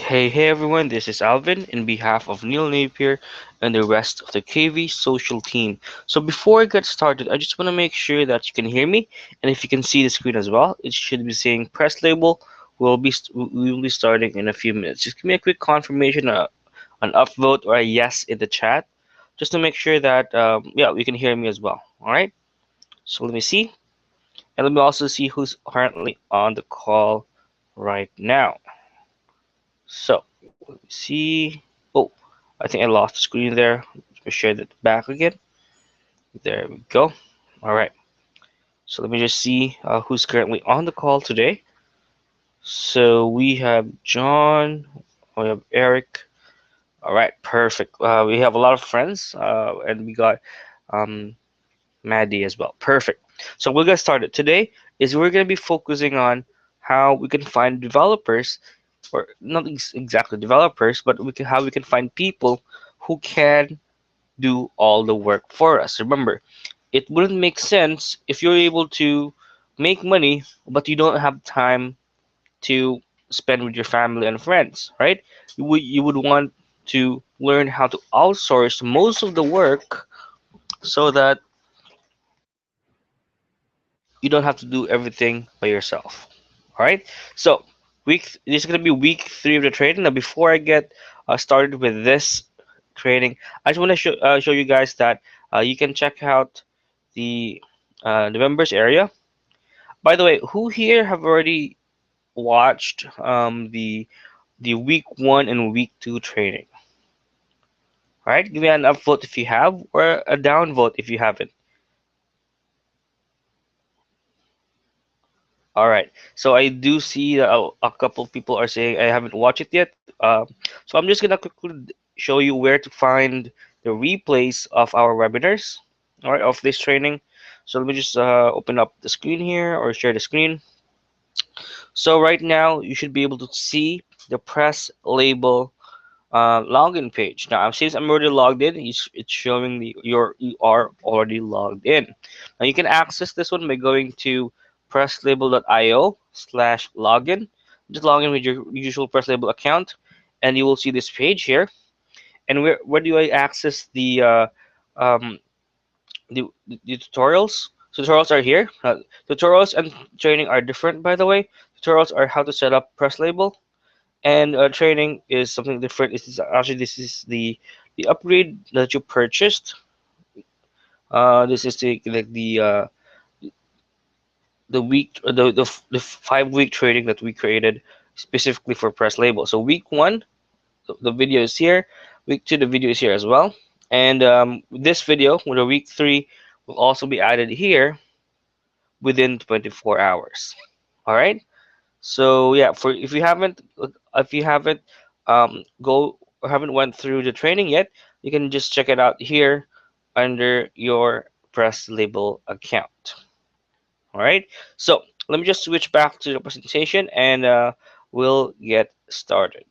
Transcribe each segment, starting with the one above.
Hey everyone, this is Alvin in behalf of Neil Napier and the rest of the KV social team. So before I get started, I just want to make sure that you can hear me and if you can see the screen as well, it should be saying press label. We will be starting in a few minutes. Just give me a quick confirmation, an upvote or a yes in the chat, just to make sure that yeah, you can hear me as well. All right. So let me see, and let me also see who's currently on the call right now. So let me see. Oh, I think I lost the screen there. Let me share that back again. There we go. All right. So let me just see who's currently on the call today. So we have John. We have Eric. All right, perfect. We have a lot of friends, and we got um, Maddie as well. Perfect. So we'll get started. Today is we're going to be focusing on how we can find developers, or not exactly developers, but how we can find people who can do all the work for us. Remember, it wouldn't make sense if you're able to make money, but you don't have time to spend with your family and friends, right? You would want to learn how to outsource most of the work so that you don't have to do everything by yourself. All right. So this is gonna be week three of the training. Now, before I get started with this training, I just want to show you guys that you can check out the members area. By the way, who here have already watched the week one and week two training? All right, give me an upvote if you have, or a downvote if you haven't. All right. So I do see that a couple of people are saying I haven't watched it yet. So I'm just gonna quickly show you where to find the replays of our webinars, all right, of this training. So let me just open up the screen here or share the screen. So right now you should be able to see the press label login page. Now since I'm already logged in, it's showing you are already logged in. Now you can access this one by going to presslabel.io/login. Just log in with your usual press label account, and you will see this page here. And where do I access um, the tutorials? So tutorials are here. Tutorials and training are different, by the way. Tutorials are how to set up press label, and training is something different. This is the upgrade that you purchased. This is the week the 5 week training that we created specifically for press label. So week one, the video is here. Week two, the video is here as well. And this video with the week three will also be added here within 24 hours. All right. So yeah, for if you haven't go or haven't went through the training yet, you can just check it out here under your press label account. All right. So let me just switch back to the presentation and we'll get started.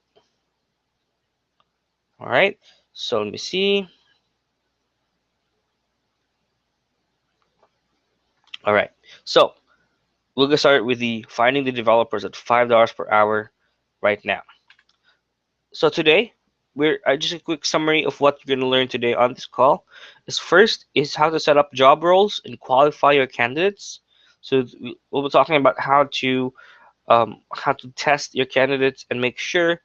All right. So let me see. All right. So we'll get started with the finding the developers at $5 per hour right now. So today, we're just a quick summary of what you're going to learn today on this call. Is first is how to set up job roles and qualify your candidates. So we'll be talking about how to test your candidates and make sure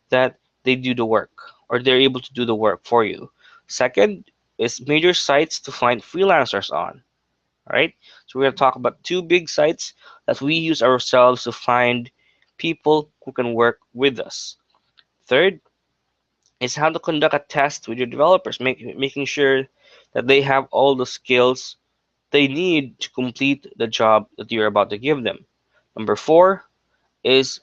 that they do the work or they're able to do the work for you. Second is major sites to find freelancers on. All right. So we're going to talk about two big sites that we use ourselves to find people who can work with us. Third is how to conduct a test with your developers, making sure that they have all the skills they need to complete the job that you're about to give them. Number four is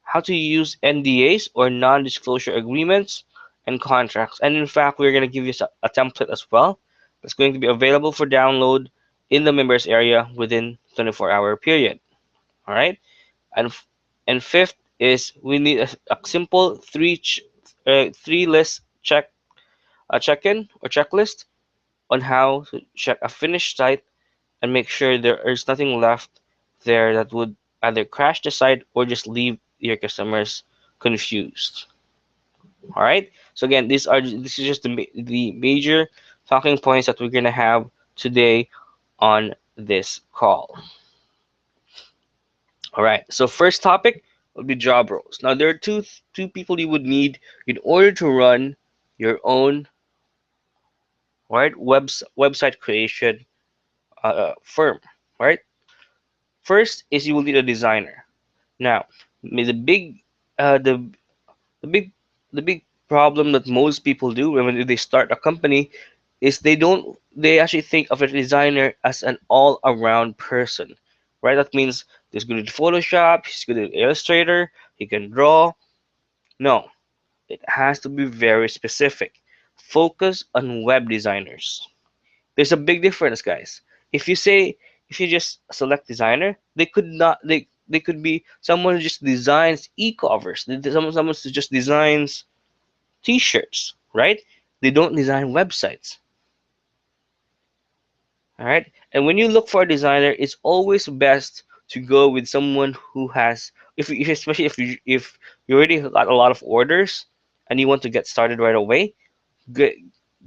how to use NDAs or non-disclosure agreements and contracts. And in fact, we're going to give you a template as well that's going to be available for download in the members area within 24-hour period. All right. And fifth is we need a simple three list check-in or checklist on how to check a finished site and make sure there is nothing left there that would either crash the site or just leave your customers confused. All right. So again, this is just the major talking points that we're gonna have today on this call. All right. So first topic will be job roles. Now there are two people you would need in order to run your own right website creation firm. Right. First is you will need a designer. Now, the big uh, the the big the big problem that most people do when they start a company is they actually think of a designer as an all-around person, right? That means he's good at Photoshop, he's good at Illustrator, he can draw. No, it has to be very specific. Focus on web designers. There's a big difference, guys. If you say if you just select designer, they could be someone who just designs e-covers, someone who just designs t-shirts, right? They don't design websites. All right. And when you look for a designer, it's always best to go with someone who has, if especially if you already got a lot of orders and you want to get started right away, get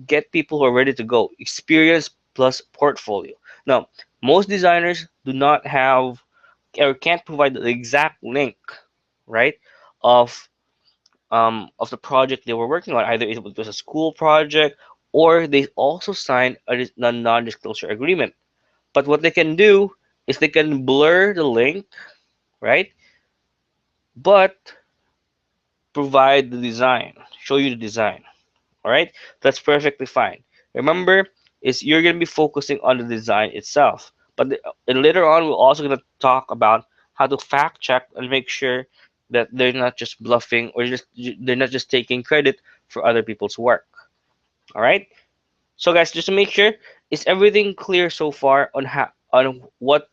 get people who are ready to go. Experience plus portfolio. Now, most designers do not have or can't provide the exact link, right, of of the project they were working on. Either it was a school project or they also signed a non-disclosure agreement. But what they can do is they can blur the link, right? But provide the design, show you the design. All right, that's perfectly fine. Remember, is you're gonna be focusing on the design itself. But and later on, we're also gonna talk about how to fact check and make sure that they're not just bluffing or just they're not just taking credit for other people's work. All right. So guys, just to make sure, is everything clear so far on how on what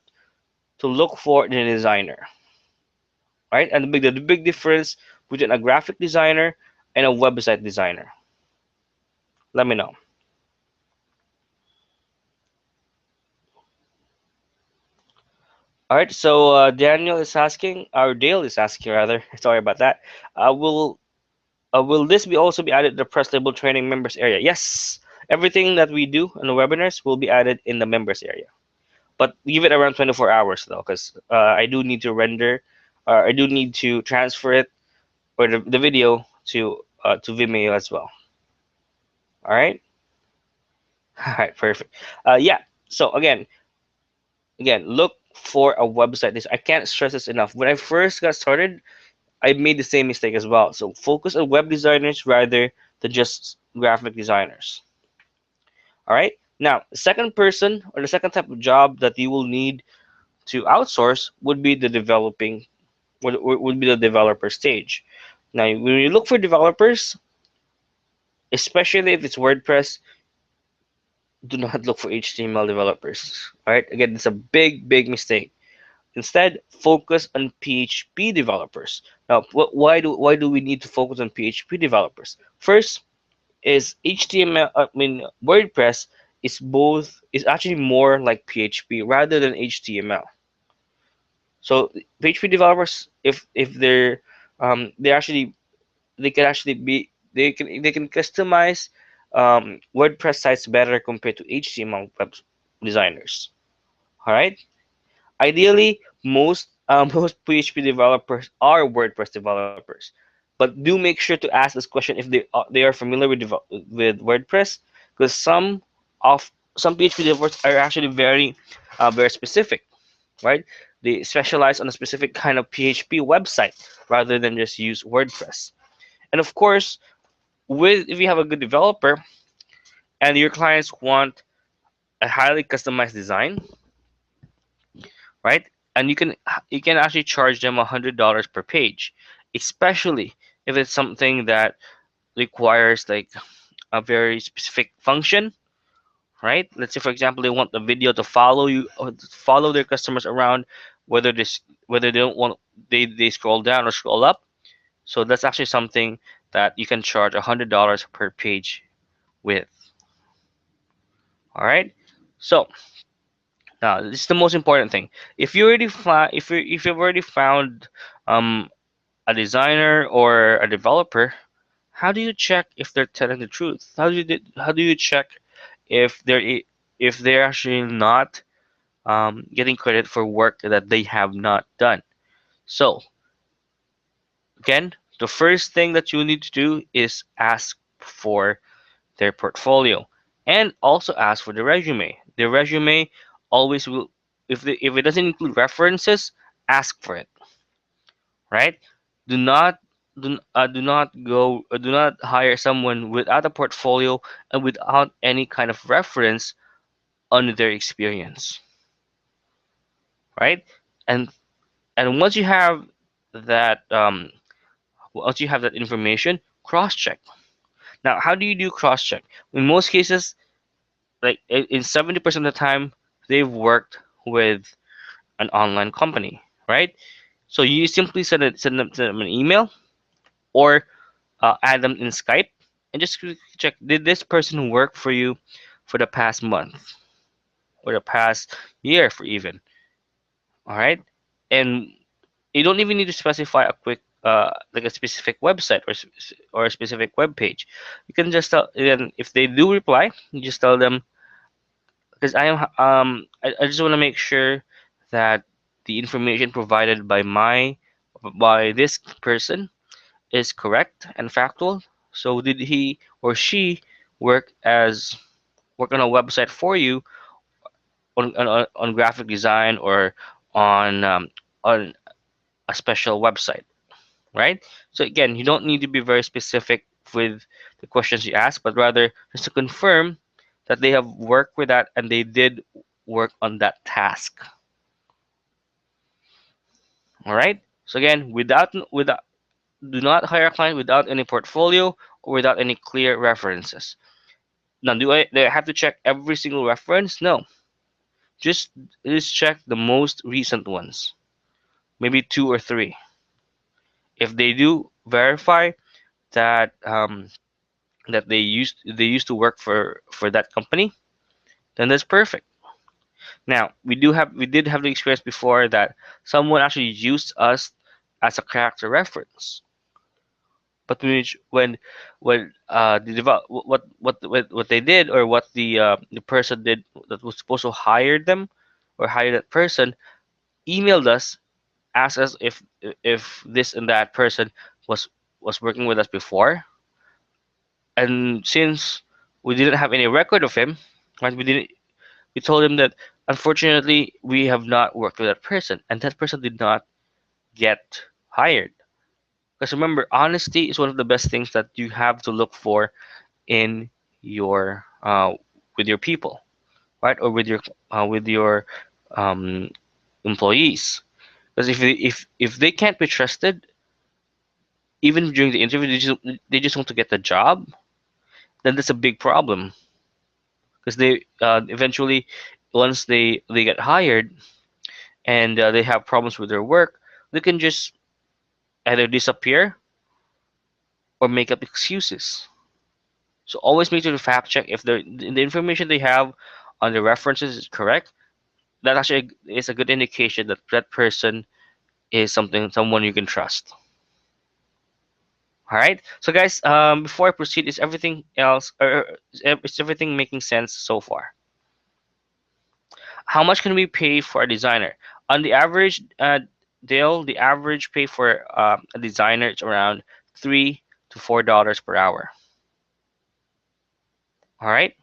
to look for in a designer, right? And the big difference between a graphic designer and a website designer. Let me know. All right, so Daniel is asking, or Dale is asking rather. Sorry about that. Will this be also be added to the press label training members area? Yes, everything that we do in the webinars will be added in the members area. But give it around 24 hours though, because I do need to render, I do need to transfer it or the video to Vimeo as well. All right, all right, perfect. Yeah. So again, look for a website. This I can't stress this enough. When I first got started, I made the same mistake as well. So focus on web designers rather than just graphic designers. All right. Now, the second person or the second type of job that you will need to outsource would be the developing, would be the developer stage. Now, when you look for developers, especially if it's WordPress, do not look for HTML developers. All right. Again, it's a big mistake. Instead, focus on PHP developers. Now, why do we need to focus on PHP developers? First, is HTML. I mean, WordPress is actually more like PHP rather than HTML. So PHP developers, if they actually they can actually be they can customize WordPress sites better compared to HTML web designers. All right. Ideally, most PHP developers are WordPress developers, but do make sure to ask this question if they are familiar with WordPress, because some PHP developers are actually very specific, right? They specialize on a specific kind of PHP website rather than just use WordPress. And of course, with if you have a good developer and your clients want a highly customized design, right? And you can actually charge them $100 per page, especially if it's something that requires like a very specific function, right? Let's say for example they want the video to follow you or to follow their customers around, whether they don't want they scroll down or scroll up. So that's actually something that you can charge $100 per page with. All right. So now this is the most important thing. If you've already found um a designer or a developer, how do you check if they're telling the truth? How do you check if they're actually not getting credit for work that they have not done? So again, the first thing that you need to do is ask for their portfolio and also ask for the resume. The resume always will, if it doesn't include references, ask for it, right? Do not do not hire someone without a portfolio and without any kind of reference on their experience, right? And once you have that information, cross check. Now, how do you do cross check? In most cases, like in 70% of the time, they've worked with an online company, right? So you simply send them an email or add them in Skype and just check, did this person work for you for the past month or the past year for even, all right? And you don't even need to specify a quick like a specific website or a specific web page. You can just tell, and if they do reply, you just tell them, because I just want to make sure that the information provided by this person is correct and factual. So did he or she work as work on a website for you on graphic design or on a special website, right? So again, you don't need to be very specific with the questions you ask, but rather just to confirm that they have worked with that and they did work on that task. All right. So again, without do not hire a client without any portfolio or without any clear references. Now, do I have to check every single reference? No. Just just check the most recent ones, maybe two or three. If they do verify that that they used to work for that company, then that's perfect. Now, we did have the experience before that someone actually used us as a character reference. But when the develop what they did or what the person did that was supposed to hire them or hire that person emailed us, asked us if this and that person was working with us before, and since we didn't have any record of him, right, we told him that unfortunately we have not worked with that person, and that person did not get hired. Because remember, honesty is one of the best things that you have to look for in your with your people, right, or with your um, employees. Because if they can't be trusted, even during the interview, they just want to get the job, then that's a big problem. Because they eventually, once they get hired and they have problems with their work, they can just either disappear or make up excuses. So always make sure to fact check if the information they have on the references is correct. That actually is a good indication that that person is someone you can trust. All right. So guys, before I proceed, is everything else or is everything making sense so far? How much can we pay for a designer? On the average, Dale, the average pay for a designer is around $3 to $4 per hour. All right.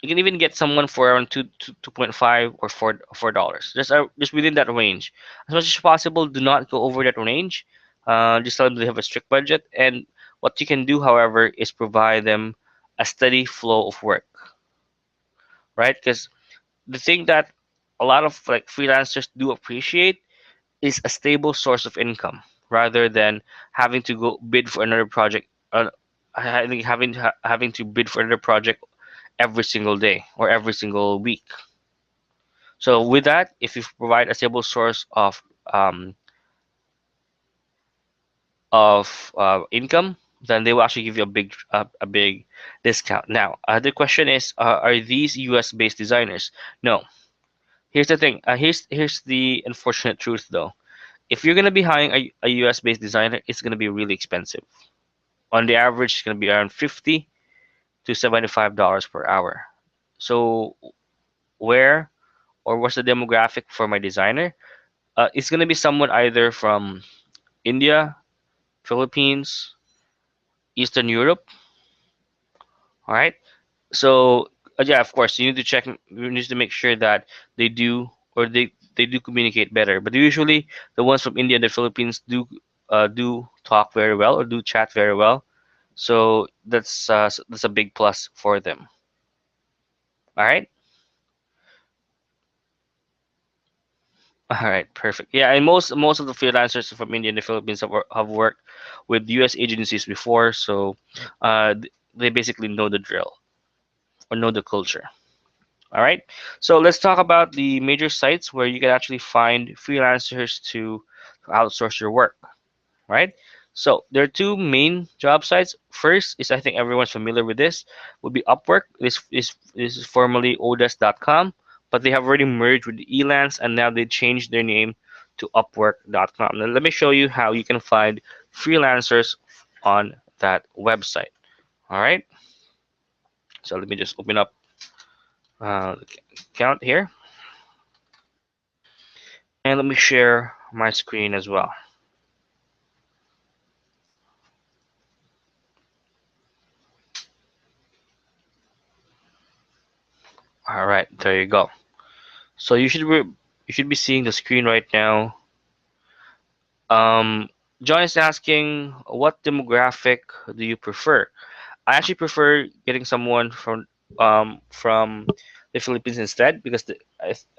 You can even get someone for around 2.5 or $4. Just within that range. As much as possible, do not go over that range. Just tell them they have a strict budget. And what you can do, however, is provide them a steady flow of work, right? Because the thing that a lot of like freelancers do appreciate is a stable source of income rather than having to go bid for another project. I think having to bid for another project every single day or every single week. So with that, if you provide a stable source income, then they will actually give you a big discount. Now, the question is, are these U.S. based designers? No. Here's the thing. Here's the unfortunate truth, though. If you're gonna be hiring a US based designer, it's gonna be really expensive. On the average, it's gonna be around $50 to $75 per hour. So where or what's the demographic for my designer? It's gonna be someone either from India, Philippines, Eastern Europe. All right. So yeah, of course, you need to check. You need to make sure that they do or they do communicate better. But usually, the ones from India and the Philippines do talk very well or do chat very well. So that's a big plus for them. All right. All right. Perfect. Yeah, and most of the freelancers from India and the Philippines have worked with U.S. agencies before, so they basically know the drill or know the culture. All right. So let's talk about the major sites where you can actually find freelancers to outsource your work. Right. So there are two main job sites. First is, I think everyone's familiar with this, would be Upwork. This is formerly Odesk.com, but they have already merged with Elance and now they changed their name to Upwork.com. Now let me show you how you can find freelancers on that website. All right. So let me just open up the account here. And let me share my screen as well. All right, there you go. So you should be seeing the screen right now. Um, John is asking, what demographic do you prefer? I actually prefer getting someone from the Philippines instead because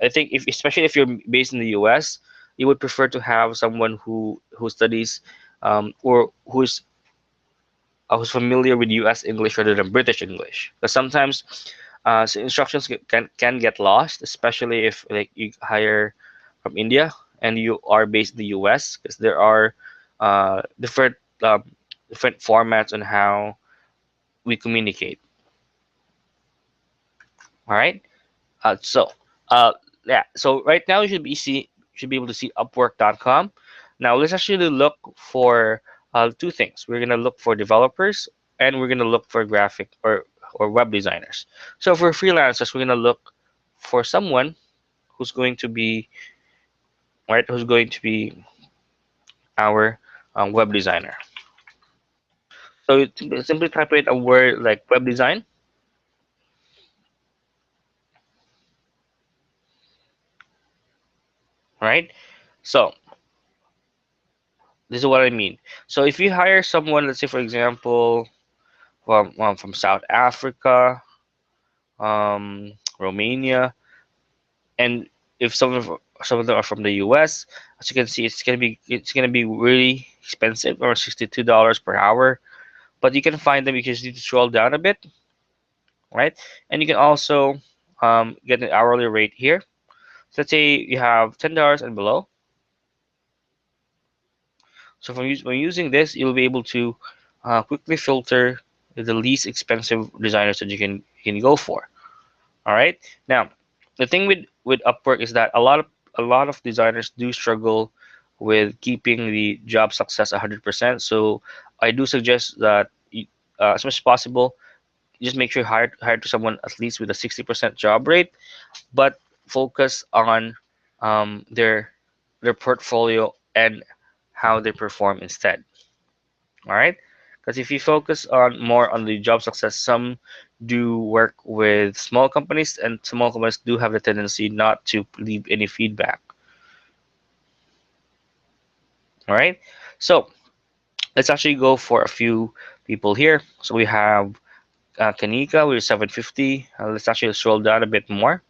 I think if especially if you're based in the US, you would prefer to have someone who studies or who's familiar with US English rather than British English. Because sometimes so instructions can get lost, especially if like you hire from India and you are based in the US, because there are different different formats on how we communicate. All right. So uh, yeah. So right now you should be able to see Upwork.com. Now let's actually look for two things. We're gonna look for developers and we're gonna look for graphic or web designers. So for freelancers, we're gonna look for someone who's going to be right, who's going to be our web designer. So simply type in a word like web design, right? So this is what I mean. So if you hire someone, let's say for example, from South Africa, Romania, and if some of them are from the US, as you can see, it's gonna be really expensive, or $62 per hour. But you can find them. You just need to scroll down a bit, right? And you can also get an hourly rate here. So let's say you have $10 and below. So when using this, you'll be able to quickly filter the least expensive designers that you can go for. All right. Now, the thing with Upwork is that a lot of designers do struggle with keeping the job success 100%. So I do suggest that as much as possible, just make sure you hire to someone at least with a 60% job rate, but focus on their portfolio and how they perform instead. All right. Because if you focus on more on the job success, some do work with small companies, and small companies do have the tendency not to leave any feedback. All right. So let's actually go for a few people here. So we have Kanika with 750. Let's actually scroll down a bit more.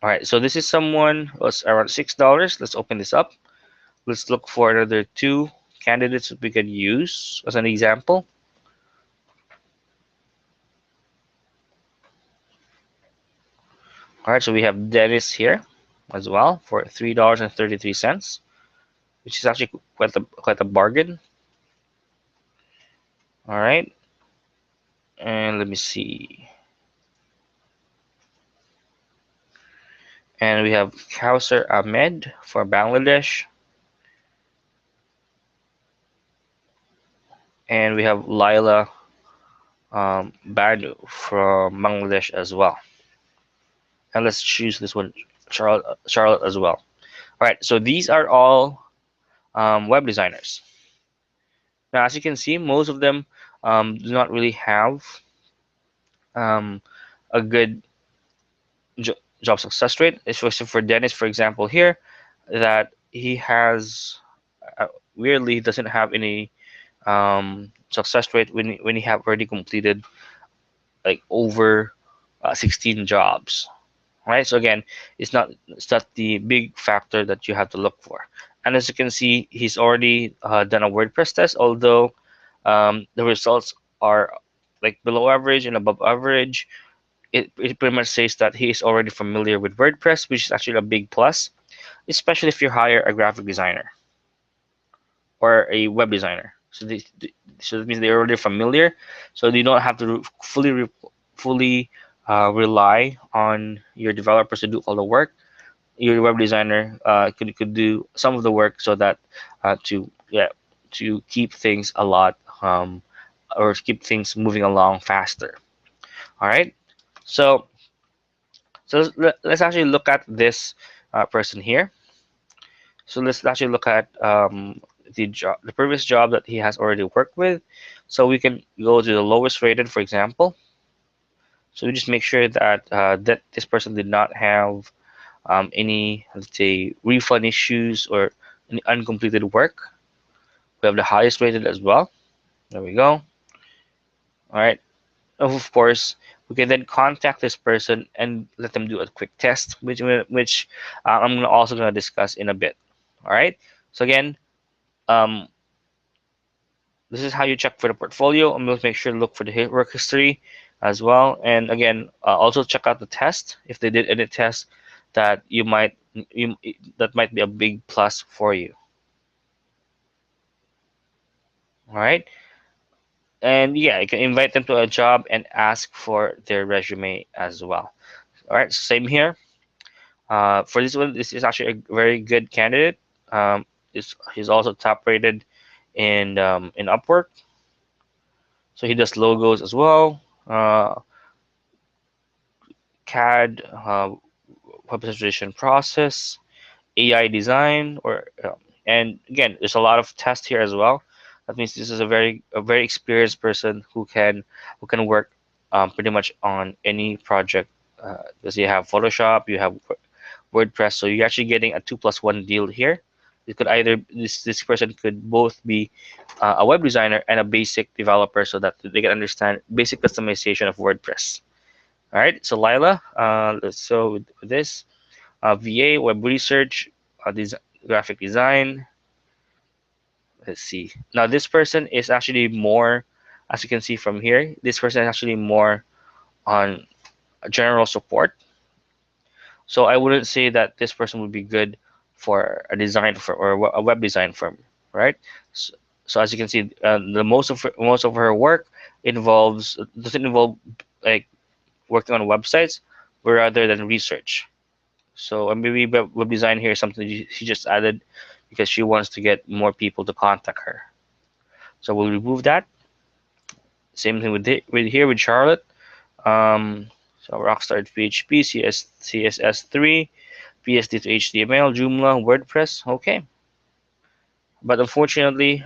All right. So this is someone who's around $6. Let's open this up. Let's look for another two candidates that we can use as an example. All right. So we have Dennis here as well for $3.33, which is actually quite a bargain. All right, and let me see. And we have Kausar Ahmed for Bangladesh. And we have Laila Banu from Bangladesh as well. And let's choose this one, Charlotte as well. All right, so these are all web designers. Now, as you can see, most of them do not really have um, a good jo job success rate, especially for Dennis, for example, here, that he has weirdly doesn't have any success rate when he have already completed like over 16 jobs, right? So again, it's not the big factor that you have to look for. And as you can see, he's already done a WordPress test, although the results are like below average and above average. It pretty much says that he is already familiar with WordPress, which is actually a big plus, especially if you hire a graphic designer or a web designer. So that means they're already familiar, so you don't have to fully rely on your developers to do all the work. Your web designer could do some of the work so that to keep things a lot or keep things moving along faster. All right, so let's actually look at this person here. So let's actually look at the previous job that he has already worked with. So we can go to the lowest rated, for example. So we just make sure that that this person did not have any, let's say, refund issues or any uncompleted work. We have the highest rated as well. There we go. All right. Of course, we can then contact this person and let them do a quick test, which I'm also going to discuss in a bit. All right. So again, um, this is how you check for the portfolio. I'm going to make sure to look for the work history as well. And again, also check out the test if they did any tests that that might be a big plus for you. All right. And yeah, you can invite them to a job and ask for their resume as well. All right. Same here. For this one, this is actually a very good candidate. He's also top rated in Upwork. So he does logos as well. CAD, web presentation process, AI design, or and again, there's a lot of tests here as well. That means this is a very experienced person who can work pretty much on any project. Because you have Photoshop, you have WordPress, so you're actually getting a 2+1 deal here. It could either this person could both be a web designer and a basic developer, so that they can understand basic customization of WordPress. All right, so Lila, so with this VA, web research, graphic design. Let's see. Now this person is actually more, as you can see from here, this person is actually more on general support. So I wouldn't say that this person would be good for a design for or a web design firm, right? So as you can see, the most of her work doesn't involve like working on websites, but rather than research. So maybe web design here is something she just added because she wants to get more people to contact her. So we'll remove that. Same thing with here with Charlotte. So Rockstar PHP, CSS3, PSD to HTML, Joomla, WordPress. Okay, but unfortunately,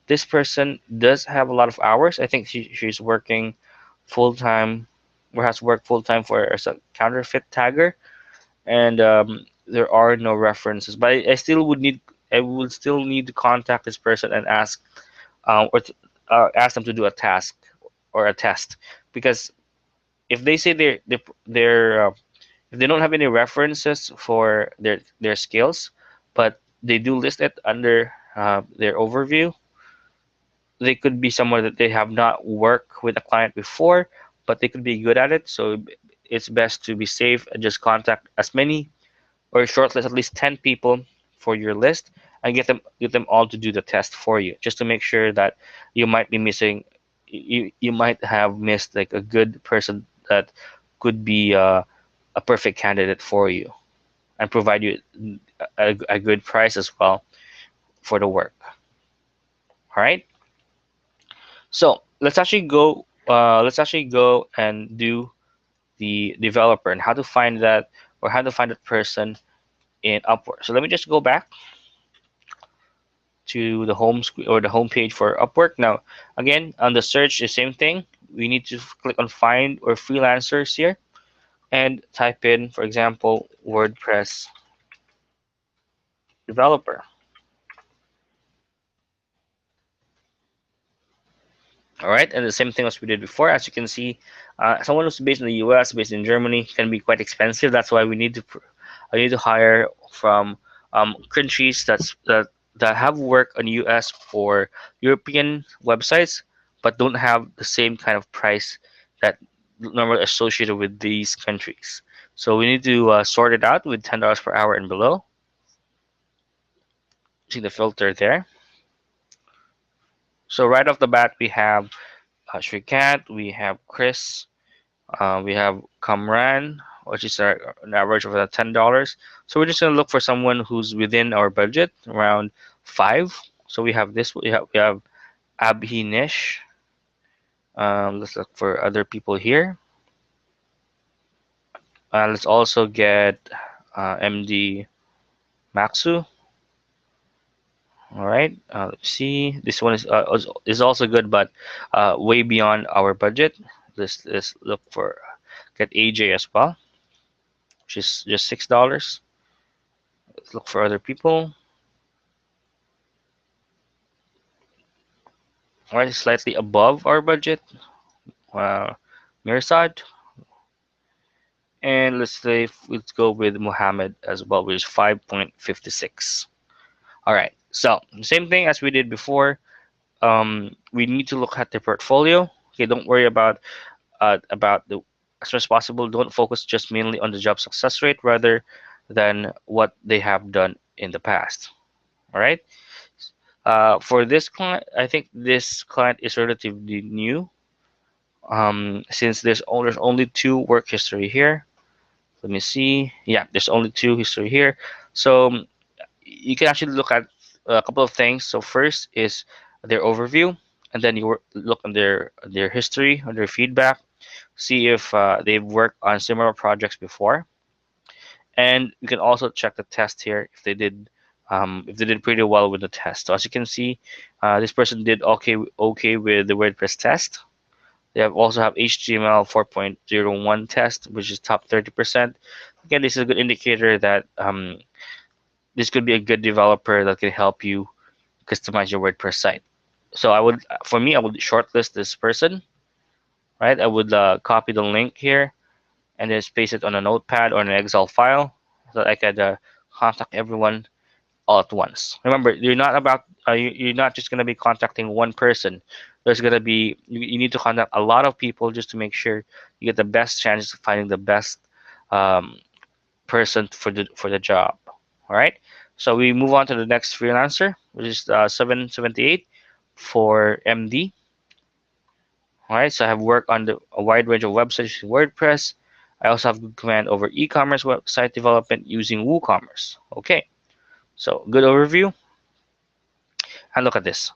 this person does have a lot of hours. I think she's working full time, or has worked full time for as a counterfeit tagger, and there are no references. But I would still need to contact this person and ask, ask them to do a task or a test, because if they say if they don't have any references for their skills, but they do list it under their overview, they could be somewhere that they have not worked with a client before, but they could be good at it. So it's best to be safe and just contact as many or shortlist at least 10 people for your list and get them all to do the test for you, just to make sure that you might be missing you might have missed like a good person that could be a perfect candidate for you. and provide you a good price as well for the work. All right. So let's actually go and do the developer and how to find that, or how to find that person in Upwork. So let me just go back to the home screen or the home page for Upwork. Now, again, on the search, the same thing. We need to click on find or freelancers here and type in, for example, WordPress developer. All right, and the same thing as we did before. As you can see, someone who's based in the U.S., based in Germany, can be quite expensive. That's why we need to I need to hire from countries that have work on U.S. or European websites, but don't have the same kind of price that normally associated with these countries. So we need to sort it out with $10 per hour and below. See the filter there. So right off the bat, we have Shrikant, we have Chris, we have Kamran, which is an average of $10. So we're just gonna look for someone who's within our budget, around five. So we have this. We have Abhinesh. Let's look for other people here. Let's also get MD Maxu. All right. Let's see. This one is also good, but way beyond our budget. Let's look for get AJ as well, which is just $6. Let's look for other people. All right, slightly above our budget. Uh, Mirsad, and let's go with Muhammad as well, which is 5.56. All right. So same thing as we did before. We need to look at the portfolio. Okay, don't worry about the as much as possible. Don't focus just mainly on the job success rate rather than what they have done in the past. All right. For this client, I think this client is relatively new. Since there's only two work history here. Let me see. Yeah, there's only two history here. So you can actually look at a couple of things. So first is their overview, and then you look on their history, on their feedback, see if they've worked on similar projects before, and you can also check the test here if they did pretty well with the test. So as you can see, this person did okay with the WordPress test. They also have HTML 4.01 test, which is top 30%. Again, this is a good indicator that this could be a good developer that can help you customize your WordPress site. So for me, I would shortlist this person, right? I would copy the link here and then paste it on a notepad or an Excel file so that I could contact everyone all at once. Remember, you're not just gonna be contacting one person. There's gonna be you need to contact a lot of people just to make sure you get the best chances of finding the best um, person for the job. All right. So we move on to the next freelancer, which is 778 for MD. All right. So I have worked on a wide range of websites using WordPress. I also have good command over e-commerce website development using WooCommerce. Okay. So good overview. And look at this.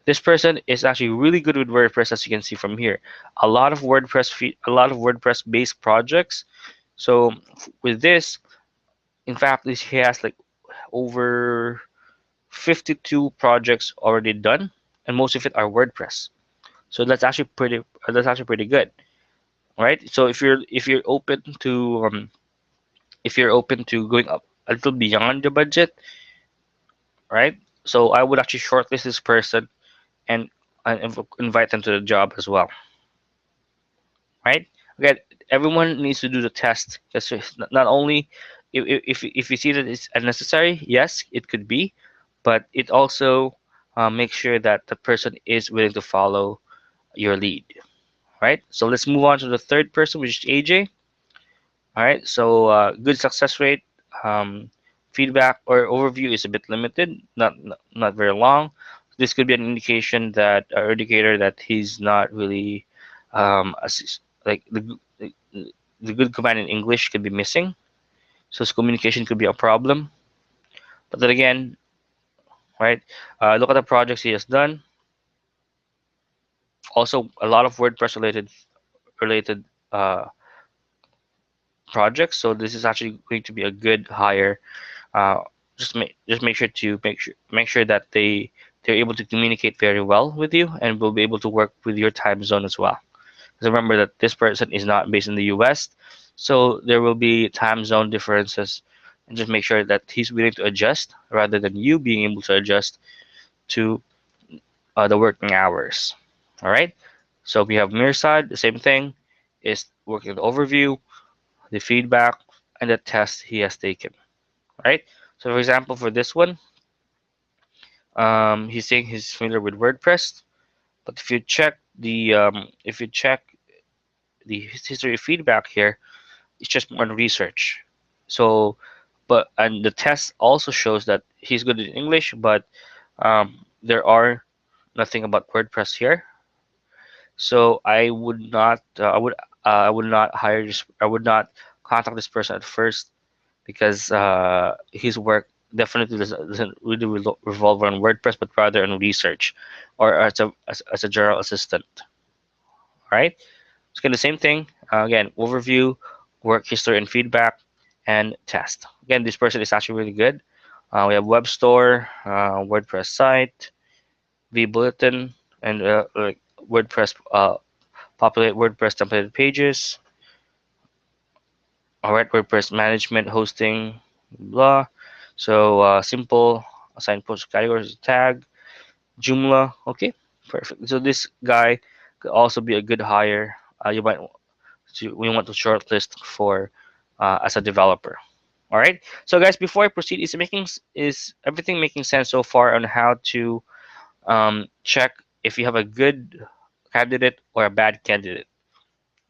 This person is actually really good with WordPress, as you can see from here. A lot of WordPress based projects. So with this, in fact, he has like over 52 projects already done, and most of it are WordPress. So that's actually pretty good, right? So if you're open to going up a little beyond the budget, right? So I would actually shortlist this person and, invite them to the job as well, right? Again, everyone needs to do the test. Just not only if you see that it's unnecessary, yes, it could be, but it also makes sure that the person is willing to follow your lead, right? So let's move on to the third person, which is AJ. All right, so good success rate. Um, Feedback or overview is a bit limited, not very long. This could be an indication that or indicator that he's not really like the good command in English could be missing. So communication could be a problem. But then again, right? Look at the projects he has done. Also, a lot of WordPress related uh, projects. So this is actually going to be a good hire. Uh, just make sure to make sure that they're able to communicate very well with you and will be able to work with your time zone as well. Because remember that this person is not based in the US, so there will be time zone differences, and just make sure that he's willing to adjust rather than you being able to adjust to the working hours. All right. So we have Mirsad, the same thing, is working the overview, the feedback, and the test he has taken. Right. So for example, for this one, he's saying he's familiar with WordPress, but if you check the history of feedback here, it's just more research. So, and the test also shows that he's good in English, but there are nothing about WordPress here. So I would not hire this. I would not contact this person at first because his work definitely doesn't really revolve around WordPress, but rather on research or as a general assistant. Right? It's kind of the same thing. Again, overview, work history and feedback, and test. Again, this person is actually really good. We have web store, WordPress site, bulletin, and like WordPress populate WordPress templated pages. All right, WordPress management, hosting, blah. So simple, assign post categories, tag, Joomla. Okay, perfect. So this guy could also be a good hire. You might we want to shortlist for as a developer. All right. So guys, before I proceed, is everything making sense so far on how to check if you have a good candidate or a bad candidate?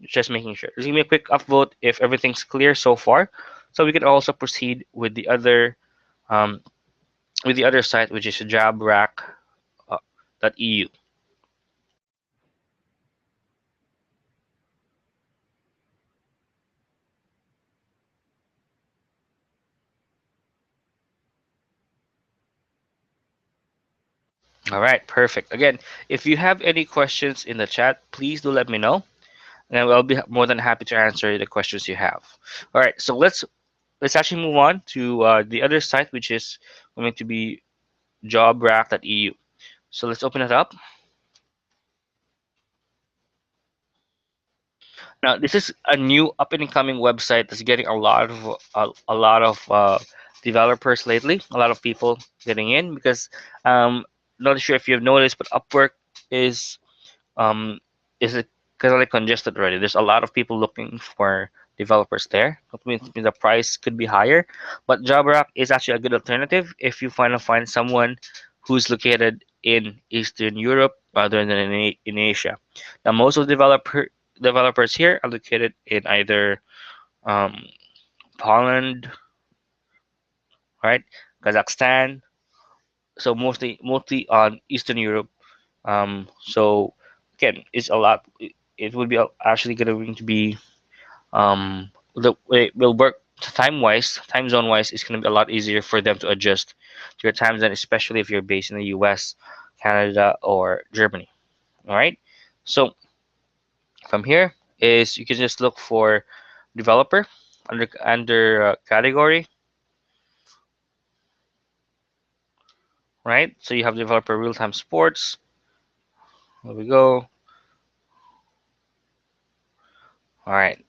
Just making sure. Just give me a quick upvote if everything's clear so far, so we can also proceed um, with the other site, which is jobrack.eu. All right, perfect. Again, if you have any questions in the chat, please do let me know, and I'll be more than happy to answer the questions you have. All right, so let's actually move on to the other site, which is going to be jobrack.eu. So let's open it up. Now, this is a new up and coming website that's getting a lot of developers lately. A lot of people getting in because not sure if you've noticed, but Upwork is um, is it kind of like congested already. There's a lot of people looking for developers there. That means the price could be higher, but JobRack is actually a good alternative if you find someone who's located in Eastern Europe rather than in Asia. Now, most of the developers here are located in either um, Poland, right, Kazakhstan. So mostly on Eastern Europe. So again, it's a lot. It would be actually going to be the way it will work time zone wise. It's going to be a lot easier for them to adjust to your time zone, especially if you're based in the U.S., Canada, or Germany. All right. So from here is you can just look for developer under category, right? So you have developer real time sports. There we go. All right.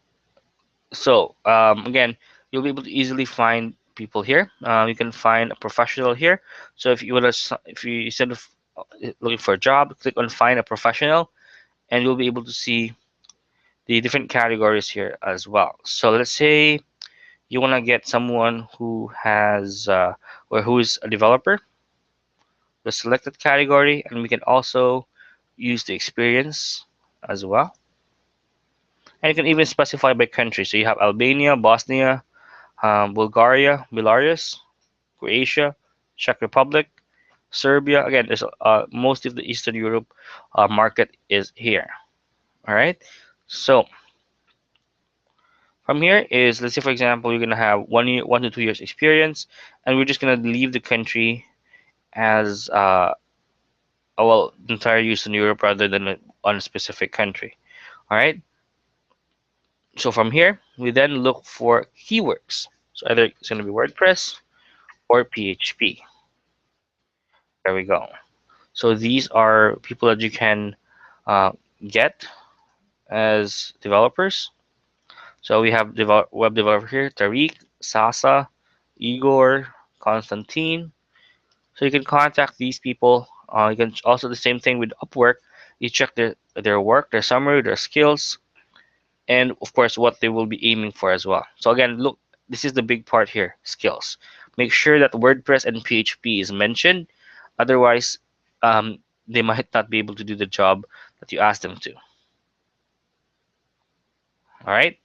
So again, you'll be able to easily find people here. You can find a professional here. So if you instead of looking for a job, click on find a professional, and you'll be able to see the different categories here as well. So let's say you want to get someone who has or who is a developer, the selected category, and we can also use the experience as well. And you can even specify by country. So you have Albania, Bosnia, Bulgaria, Belarus, Croatia, Czech Republic, Serbia. Again, there's most of the Eastern Europe market is here. All right. So From here is, let's say for example, you're gonna have 1 year, 1 to 2 years experience, and we're just gonna leave the country as well, the entire use in Europe rather than on a specific country. All right. So from here, we then look for keywords. So either it's gonna be WordPress or PHP. There we go. So these are people that you can uh, get as developers. So we have web developer here, Tariq, Sasa, Igor, Konstantin. So you can contact these people. You can also the same thing with Upwork. You check their work, their summary, their skills, and of course what they will be aiming for as well. So again, look, this is the big part here, skills. Make sure that WordPress and PHP is mentioned. Otherwise, they might not be able to do the job that you ask them to. All right.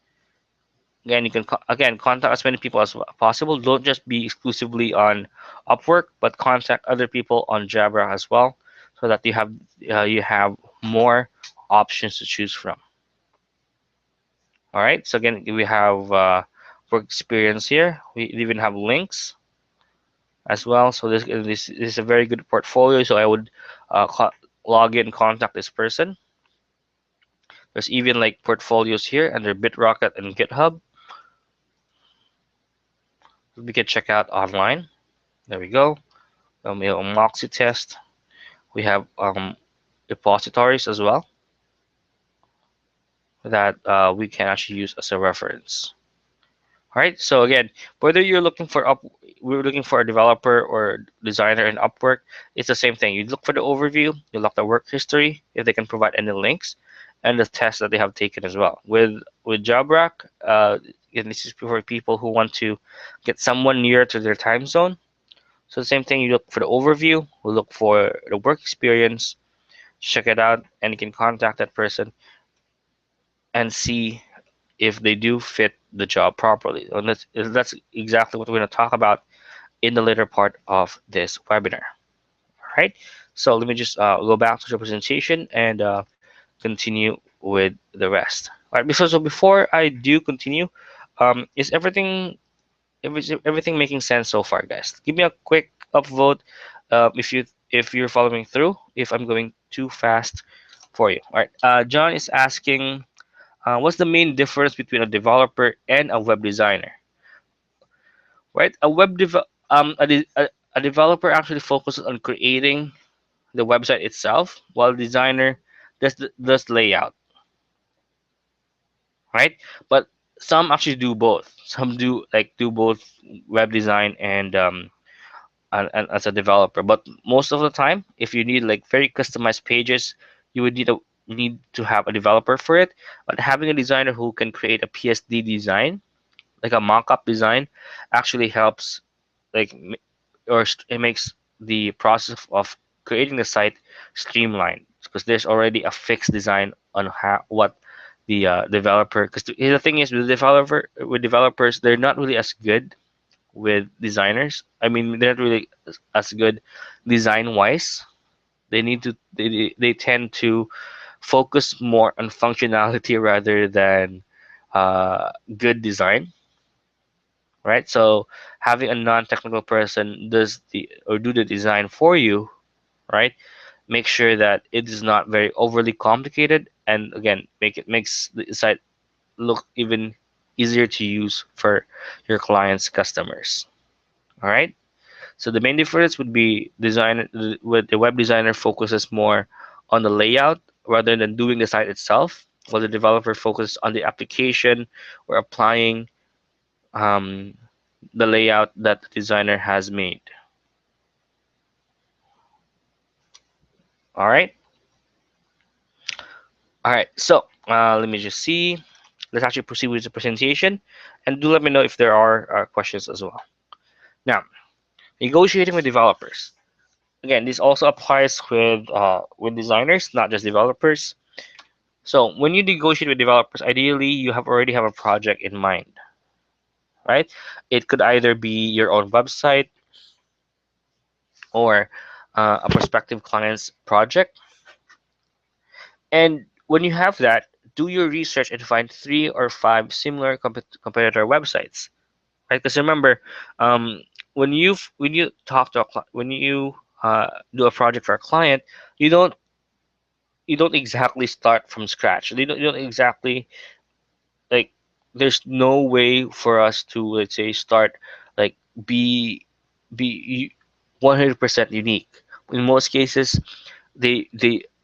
Again, you can again contact as many people as possible. Don't just be exclusively on Upwork, but contact other people on Jabra as well, so that you have more options to choose from. All right. So again, we have work experience here. We even have links as well. So this is a very good portfolio. So I would log in, contact this person. There's even like portfolios here under BitRocket and GitHub. We can check out online. There we go. We have a Moxie test. We have repositories as well that we can actually use as a reference. All right. So again, whether you're looking for we're looking for a developer or designer in Upwork, it's the same thing. You look for the overview, you look the work history, if they can provide any links, and the tests that they have taken as well. With JobRack, and this is for people who want to get someone near to their time zone. So the same thing, you look for the overview, we look for the work experience, check it out, and you can contact that person and see if they do fit the job properly. And that's exactly what we're going to talk about in the later part of this webinar. All right. So let me just go back to the presentation and continue with the rest. All right. Before I do continue, is everything making sense so far, guys? Give me a quick upvote if you're following through. If I'm going too fast for you. All right. John is asking, what's the main difference between a developer and a web designer? Right? A developer actually focuses on creating the website itself, while a designer does layout, right? But some actually do both. Some do both web design and as a developer. But most of the time, if you need like very customized pages, you would need to have a developer for it. But having a designer who can create a PSD design, like a mock-up design, actually helps like it makes the process of creating the site streamlined because there's already a fixed design on how what the developer, because the thing is with developers, they're not really as good with designers. I mean, they're not really as good design wise. They tend to focus more on functionality rather than good design, right? So having a non-technical person do the design for you, right? Make sure that it is not very overly complicated, and again, makes the site look even easier to use for your clients' customers. All right. So the main difference would be with the web designer focuses more on the layout rather than doing the site itself, while the developer focuses on the application or applying um, the layout that the designer has made. All right. All right. So let me just see. Let's actually proceed with the presentation, and do let me know if there are questions as well. Now, negotiating with developers. Again, this also applies with designers, not just developers. So when you negotiate with developers, ideally you already have a project in mind, right? It could either be your own website or a prospective client's project. And when you have that, do your research and find 3 or 5 similar competitor websites, right? Because remember, um, when you talk to when you do a project for a client, you don't you don't exactly start from scratch. You don't exactly like. There's no way for us to, let's say, start like be be 100% unique. In most cases, they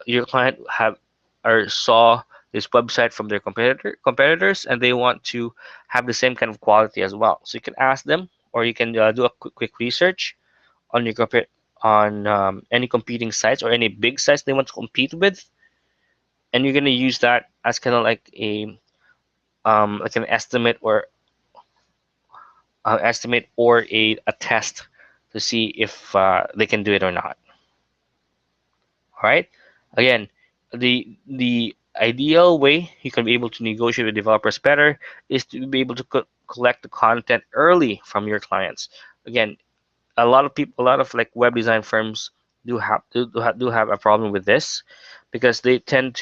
your client have or saw this website from their competitors, and they want to have the same kind of quality as well. So you can ask them, or you can do a quick research on your on any competing sites or any big sites they want to compete with, and you're gonna use that as kind of like an estimate or a test to see if they can do it or not. All right. Again, the ideal way you can be able to negotiate with developers better is to be able to collect the content early from your clients. Again, a lot of people, a lot of like web design firms do have a problem with this because uh, they tend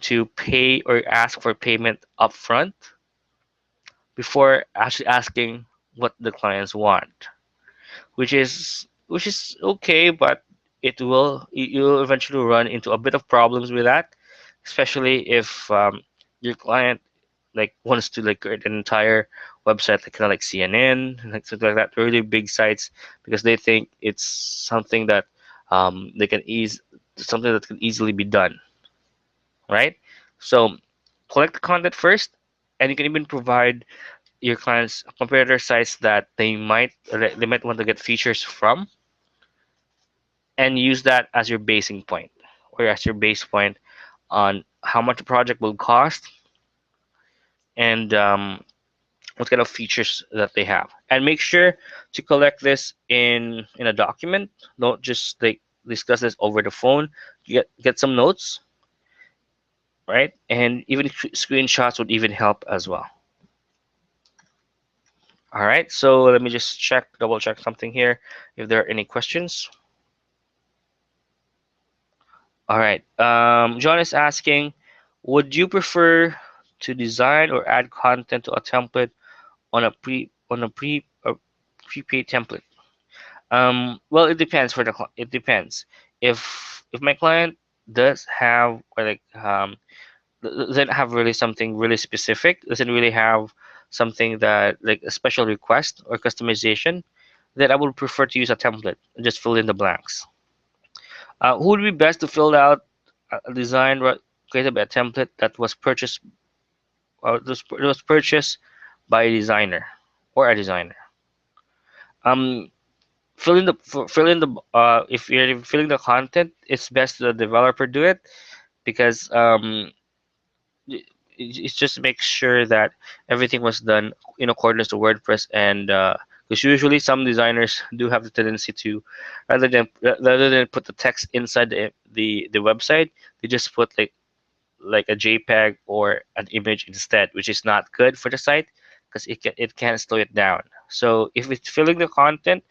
to pay or ask for payment upfront before actually asking what the clients want, which is okay, but you'll eventually run into a bit of problems with that, especially if your client like wants to like create an entire website like kind of like CNN, like something like that, really big sites, because they think it's they can ease something that can easily be done, right? So collect the content first, and you can even provide your clients competitor sites that they might want to get features from, and use that as your basing point or as your base point on how much a project will cost and what kind of features that they have. And make sure to collect this in a document. Don't just like discuss this over the phone. Get some notes, right? And even screenshots would even help as well. All right, so let me just double check something here if there are any questions. All right. John is asking, would you prefer to design or add content to a template on a prepaid template? Well, it depends it depends. If my client does have or like doesn't have really something really specific, doesn't really have something that like a special request or customization, then I would prefer to use a template and just fill in the blanks. Who would be best to fill out a design created by a template that was purchased by a designer or a designer? Um, fill in the if you're filling the content, it's best the developer do it because it's just to make sure that everything was done in accordance to WordPress, and because usually some designers do have the tendency to rather than put the text inside the website, they just put like a JPEG or an image instead, which is not good for the site because it can slow it down. So if it's filling the content,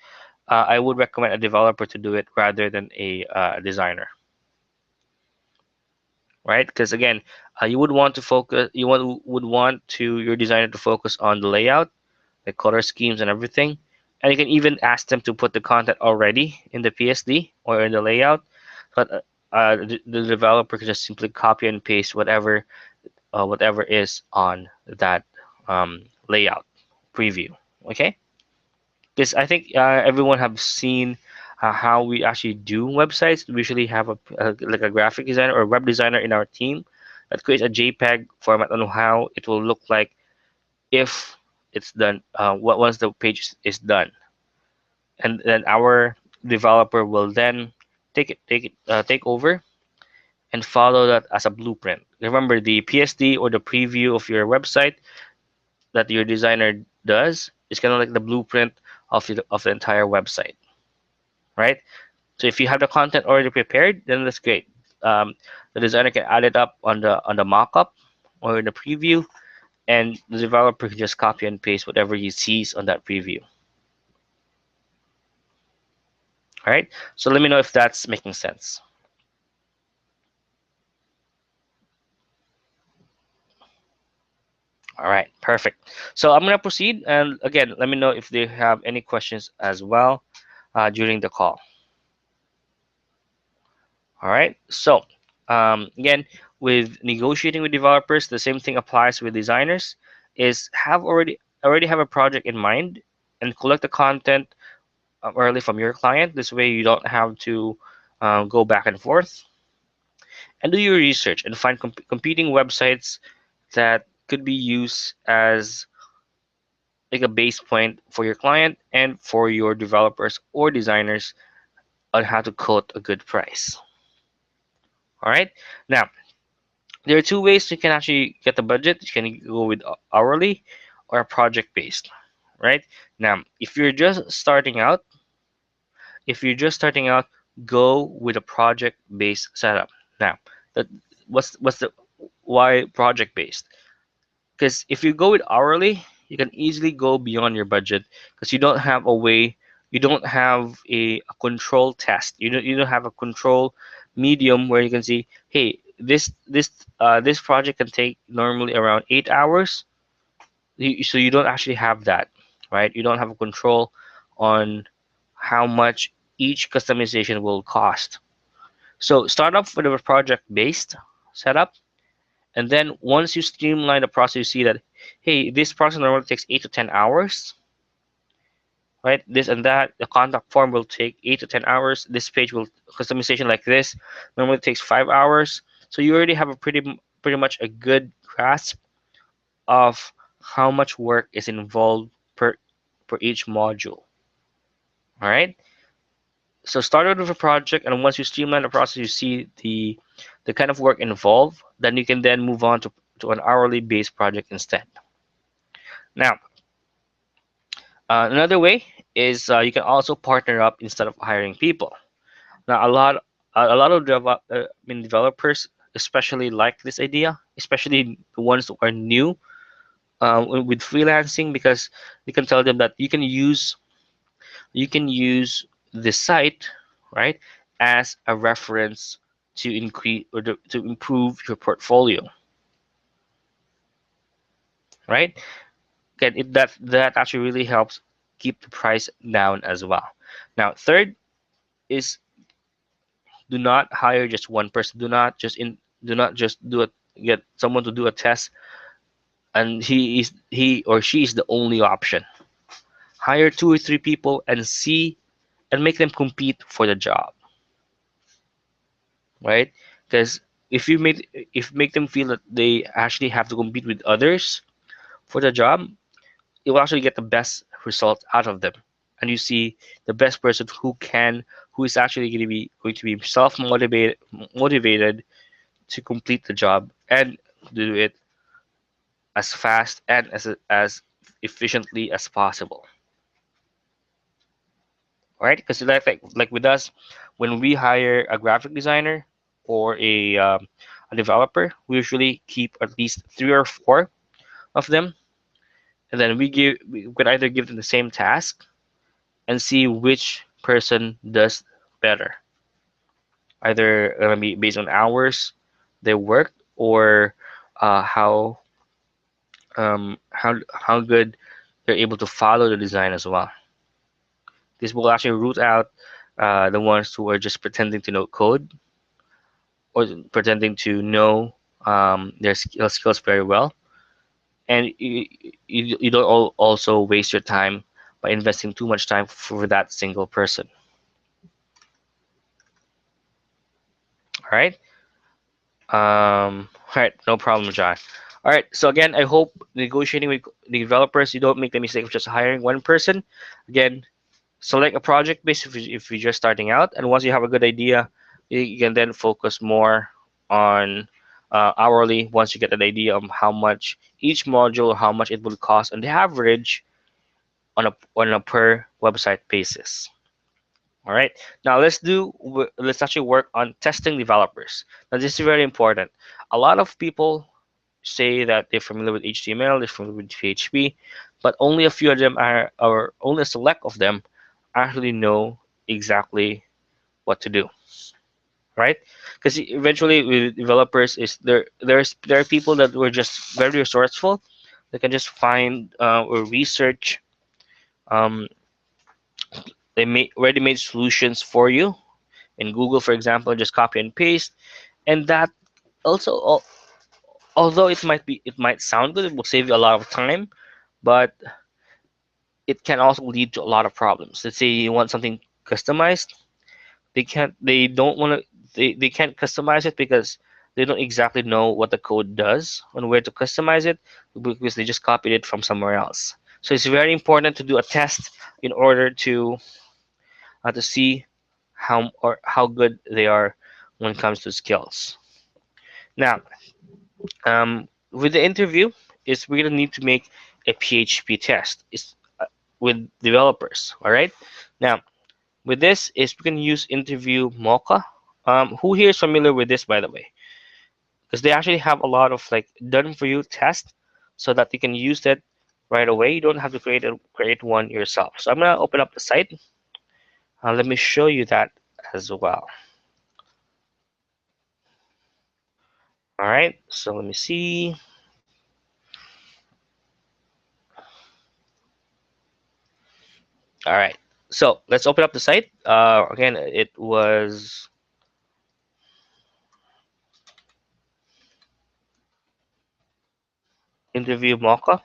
I would recommend a developer to do it rather than a designer, right? Because again, you would want to your designer to focus on the layout, the color schemes, and everything. And you can even ask them to put the content already in the PSD or in the layout, but the developer can just simply copy and paste whatever is on that layout preview. Okay, because I think everyone have seen how we actually do websites. We usually have like a graphic designer or web designer in our team that creates a JPEG format on how it will look like if it's done. Once the page is done, and then our developer will then take over and follow that as a blueprint. Remember, the PSD or the preview of your website that your designer does is kind of like the blueprint of the entire website, right? So if you have the content already prepared, then that's great. The designer can add it up on the mockup or in the preview, and the developer can just copy and paste whatever he sees on that preview. All right. So let me know if that's making sense. All right, perfect. So I'm gonna proceed, and again, let me know if they have any questions as well during the call. All right. So again, with negotiating with developers, the same thing applies with designers. Is have already have a project in mind and collect the content early from your client. This way, you don't have to go back and forth. And do your research and find competing websites that could be used as like a base point for your client and for your developers or designers on how to quote a good price. All right. Now, there are two ways you can actually get the budget. You can go with hourly or project based, right? Now, if you're just starting out, go with a project based setup. Now, that what's the why project based? Because if you go with hourly, you can easily go beyond your budget because you don't have a control test. You don't have a control medium where you can see, hey, this project can take normally around 8 hours. So you don't actually have that, right? You don't have a control on how much each customization will cost. So start off with a project based setup, and then once you streamline the process, you see that, hey, this process normally takes 8 to 10 hours, right? This and that. The contact form will take 8 to 10 hours. This page will customization like this normally takes 5 hours. So you already have a pretty much a good grasp of how much work is involved per each module. All right. So start out with a project, and once you streamline the process, you see the kind of work involved. Then you can then move on to an hourly based project instead. Now, another way is you can also partner up instead of hiring people. Now, a lot of developers especially like this idea, especially the ones who are new with freelancing, because you can tell them that you can use the site, right, as a reference to increase or to improve your portfolio, right? Again, that actually really helps keep the price down as well. Now, third is do not hire just one person. Do not just get someone to do a test and he or she is the only option. Hire two or three people and see and make them compete for the job, right? Because if make them feel that they actually have to compete with others for the job, you will actually get the best result out of them, and you see the best person who is actually going to be self motivated to complete the job and do it as fast and as efficiently as possible. All right, because like with us, when we hire a graphic designer or a developer, we usually keep at least three or four of them, and then we could either give them the same task and see which person does better, either gonna be based on hours they work or how good they're able to follow the design as well. This will actually root out the ones who are just pretending to know code or pretending to know their skills very well, and you don't also waste your time by investing too much time for that single person. All right. All right, no problem, John. All right, so again, I hope negotiating with the developers, you don't make the mistake of just hiring one person. Again, select a project base if you're just starting out, and once you have a good idea, you can then focus more on hourly once you get an idea of how much each module, how much it will cost on the average on a per website basis. All right, now let's actually work on testing developers. Now this is very important. A lot of people say that they're familiar with HTML, they're familiar with PHP, but only a few of them or only a select of them actually know exactly what to do, right? Because eventually with developers there are people that were just very resourceful, They can just find or research um, they made ready-made solutions for you in Google, for example. Just copy and paste, and that also, although it might sound good, it will save you a lot of time, but it can also lead to a lot of problems. Let's say you want something customized, they don't want to they can't customize it because they don't exactly know what the code does and where to customize it because they just copied it from somewhere else. So it's very important to do a test in order to see how good they are when it comes to skills. Now, with the interview, is we're gonna need to make a PHP test. It's with developers. All right. Now, with this is we can use interview Mocha. Who here is familiar with this, by the way? Because they actually have a lot of like done for you tests so that you can use that right away. You don't have to create one yourself. So I'm gonna open up the site. Let me show you that as well. All right. So let me see. All right. So let's open up the site. Again, it was interview Mocha.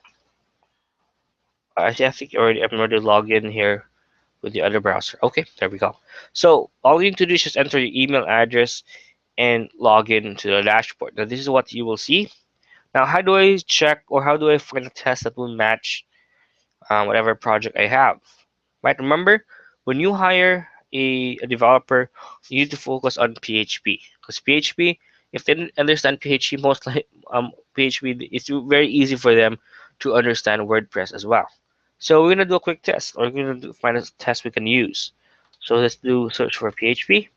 I think I'm already logged in here with the other browser. Okay, there we go. So all you need to do is just enter your email address and log in to the dashboard. Now this is what you will see. Now how do I check or how do I find a test that will match whatever project I have? Right, remember when you hire a developer, you need to focus on PHP because PHP, if they didn't understand PHP, most like PHP, it's very easy for them to understand WordPress as well. So we're gonna do a quick test, or we're gonna find a test we can use. So let's do search for PHP.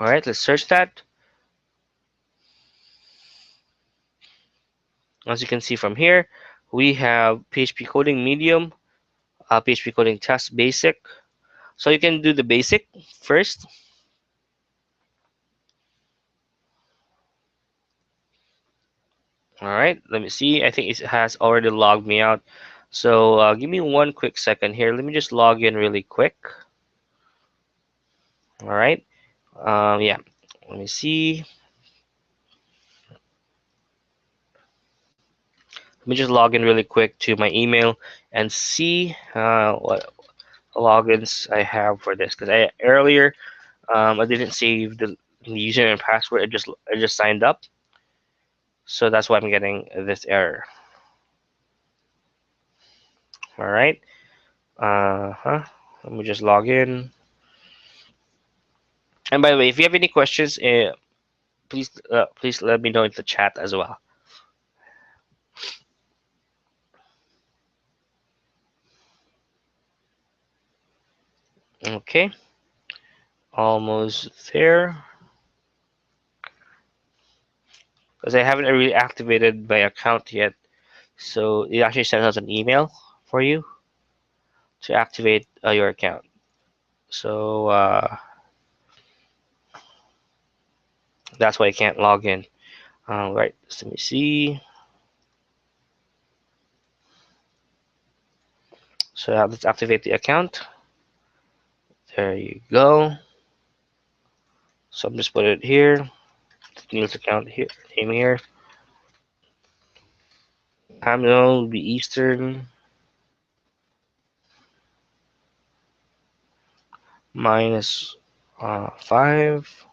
All right, let's search that. As you can see from here, we have PHP coding medium, PHP coding test basic. So you can do the basic first. All right, let me see. I think it has already logged me out. So give me one quick second here. Let me just log in really quick. All right. Yeah. Let me see. Let me just log in really quick to my email and see what logins I have for this. Because I earlier I didn't save the username and password. I just signed up. So that's why I'm getting this error. All right. Huh. Let me just log in. And by the way, if you have any questions, please let me know in the chat as well. Okay, almost there. Because I haven't really activated my account yet, so it actually sends us an email for you to activate your account. So that's why I can't log in. Right, so let me see. So let's activate the account. There you go. So I'm just put it here. Neil's account here, name here. Time zone will be Eastern minus 5.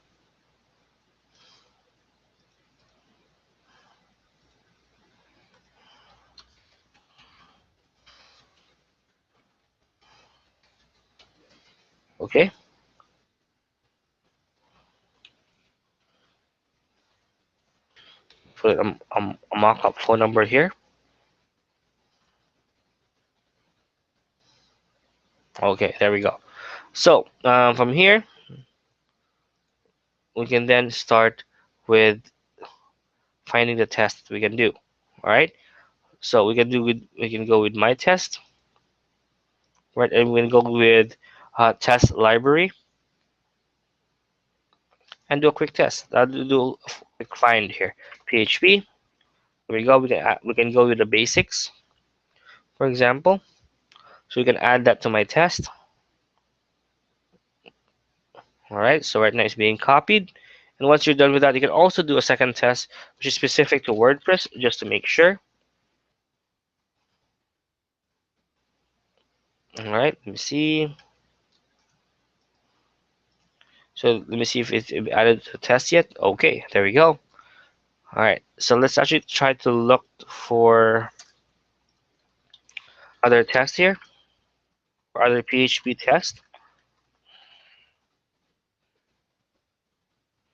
Okay, put a mock-up phone number here. Okay, there we go. So from here, we can then start with finding the test we can do. All right. So we can go with my test, right? And we can go with test library and do a quick test. I'll do a quick find here. PHP. Here we go. We can go with the basics, for example. So we can add that to my test. All right. So right now it's being copied. And once you're done with that, you can also do a second test, which is specific to WordPress, just to make sure. All right. Let me see. So let me see if it's added to the test yet. Okay. There we go. All right. So let's actually try to look for other tests here, or other PHP tests.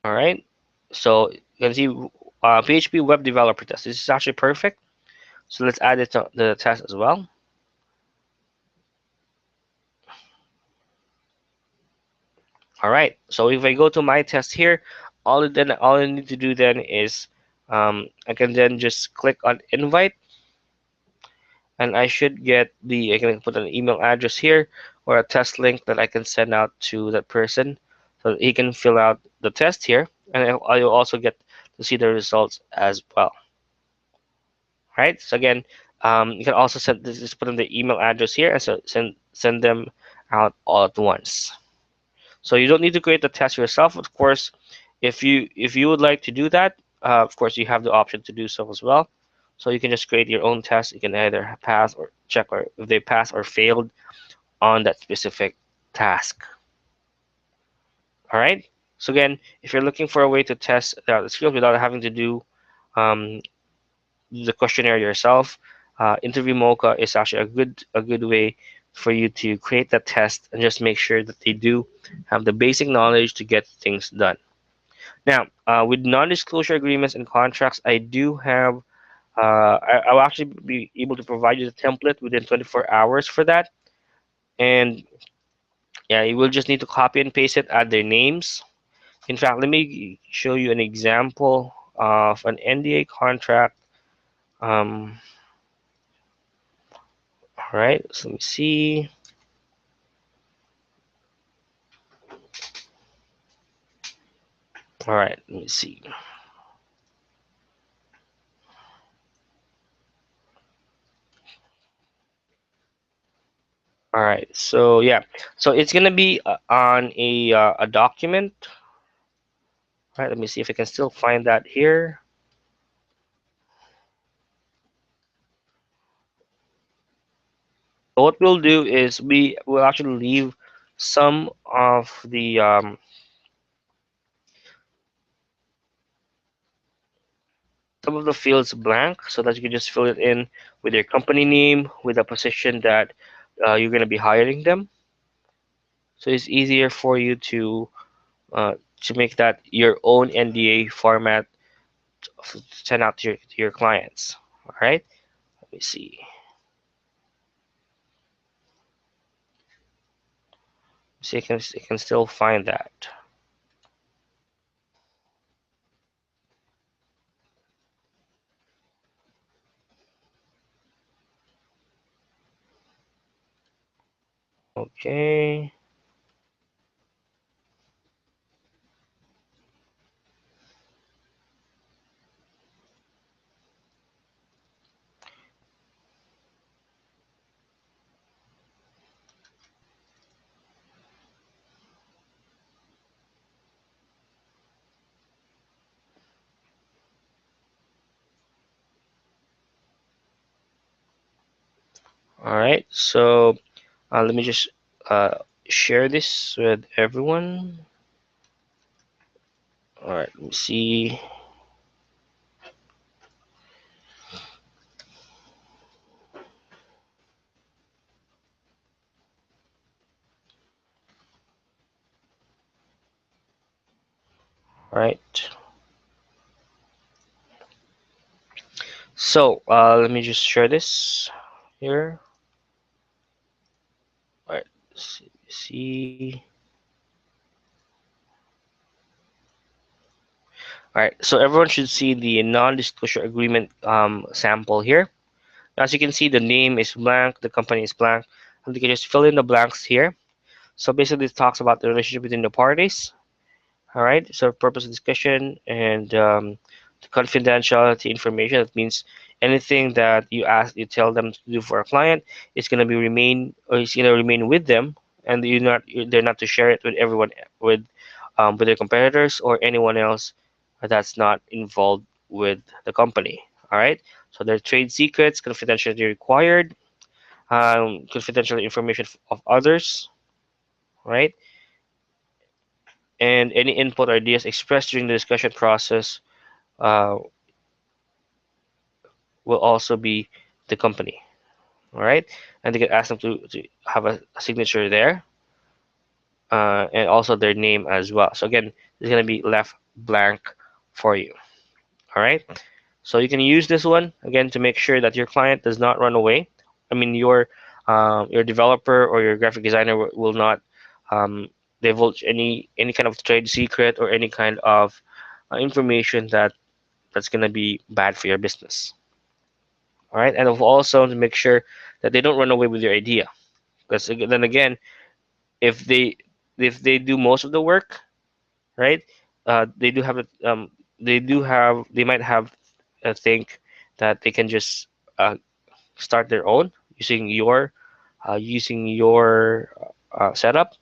All right. So you can see PHP web developer test. This is actually perfect. So let's add it to the test as well. All right. So if I go to my test here, all I need to do then is I can then just click on invite, and I should get I can put an email address here or a test link that I can send out to that person so that he can fill out the test here, and I'll also get to see the results as well. Right. So again, you can also send this, just put in the email address here and so send them out all at once. So you don't need to create the test yourself. Of course, if you would like to do that, of course you have the option to do so as well. So you can just create your own test. You can either pass or check, or if they pass or failed on that specific task. All right. So again, if you're looking for a way to test the skills without having to do um, the questionnaire yourself, Interview Mocha is actually a good way for you to create that test and just make sure that they do have the basic knowledge to get things done. Now, with non-disclosure agreements and contracts, I do have I'll actually be able to provide you the template within 24 hours for that. And yeah, you will just need to copy and paste it, add their names. In fact, let me show you an example of an NDA contract. Um, all right, so let me see. All right, let me see. All right, so yeah, so it's gonna be on a document. All right, let me see if I can still find that here. So what we'll do is we will actually leave some of the fields blank so that you can just fill it in with your company name, with a position that you're gonna be hiring them. So it's easier for you to make that your own NDA format to send out to your clients. All right, let me see. So you can still find that. Okay. All right. So let me just uh, share this with everyone. All right. Let me see. All right. So let me just share this here. All right. See. All right. So everyone should see the non-disclosure agreement sample here. As you can see, the name is blank, the company is blank, and you can just fill in the blanks here. So basically, it talks about the relationship between the parties. All right. So purpose of discussion and confidentiality information. That means anything that you tell them to do for a client is going to be remain or is going to remain with them, and they're not to share it with everyone with their competitors or anyone else that's not involved with the company. All right. So their trade secrets, confidentiality required, confidential information of others, right? And any input or ideas expressed during the discussion process uh, will also be the company. All right, and they can ask them to have a signature there, and also their name as well. So again, it's gonna be left blank for you. All right, so you can use this one again to make sure that your client does not run away. I mean, your developer or your graphic designer will not um, divulge any kind of trade secret or any kind of information that's gonna be bad for your business. All right, and also to make sure that they don't run away with your idea. Because then again, if they do most of the work, right? They do have they might have think that they can just uh, start their own using your setup.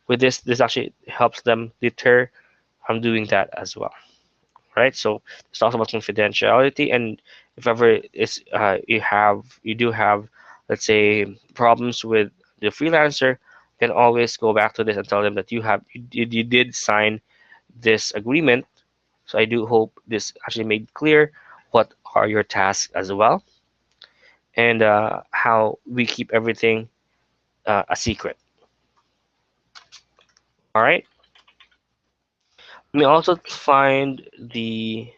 With this actually helps them deter from doing that as well, right? So it's also about confidentiality, and if ever it's you do have, let's say, problems with the freelancer, you can always go back to this and tell them that you did sign this agreement. So I do hope this actually made clear what are your tasks as well, and how we keep everything a secret. All right. Let me also find the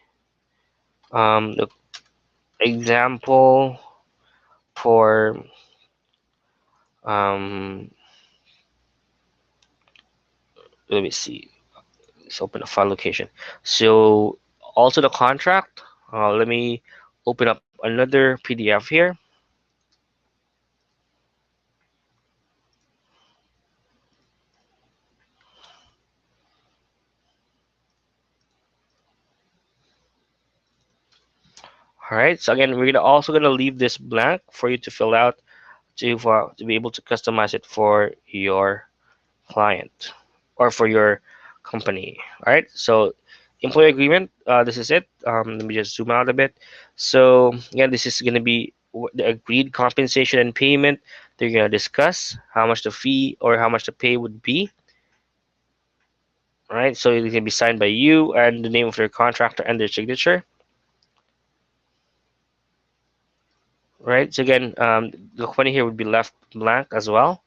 example for um, let me see. Let's open a file location. So also the contract. Let me open up another PDF here. All right. So again, we're also gonna leave this blank for you to fill out to be able to customize it for your client or for your company. All right. So employee agreement. This is it. Let me just zoom out a bit. So again, this is gonna be the agreed compensation and payment. They're gonna discuss how much the fee or how much the pay would be. Right? So it can be signed by you and the name of your contractor and their signature. Right? So again, the company here would be left blank as well,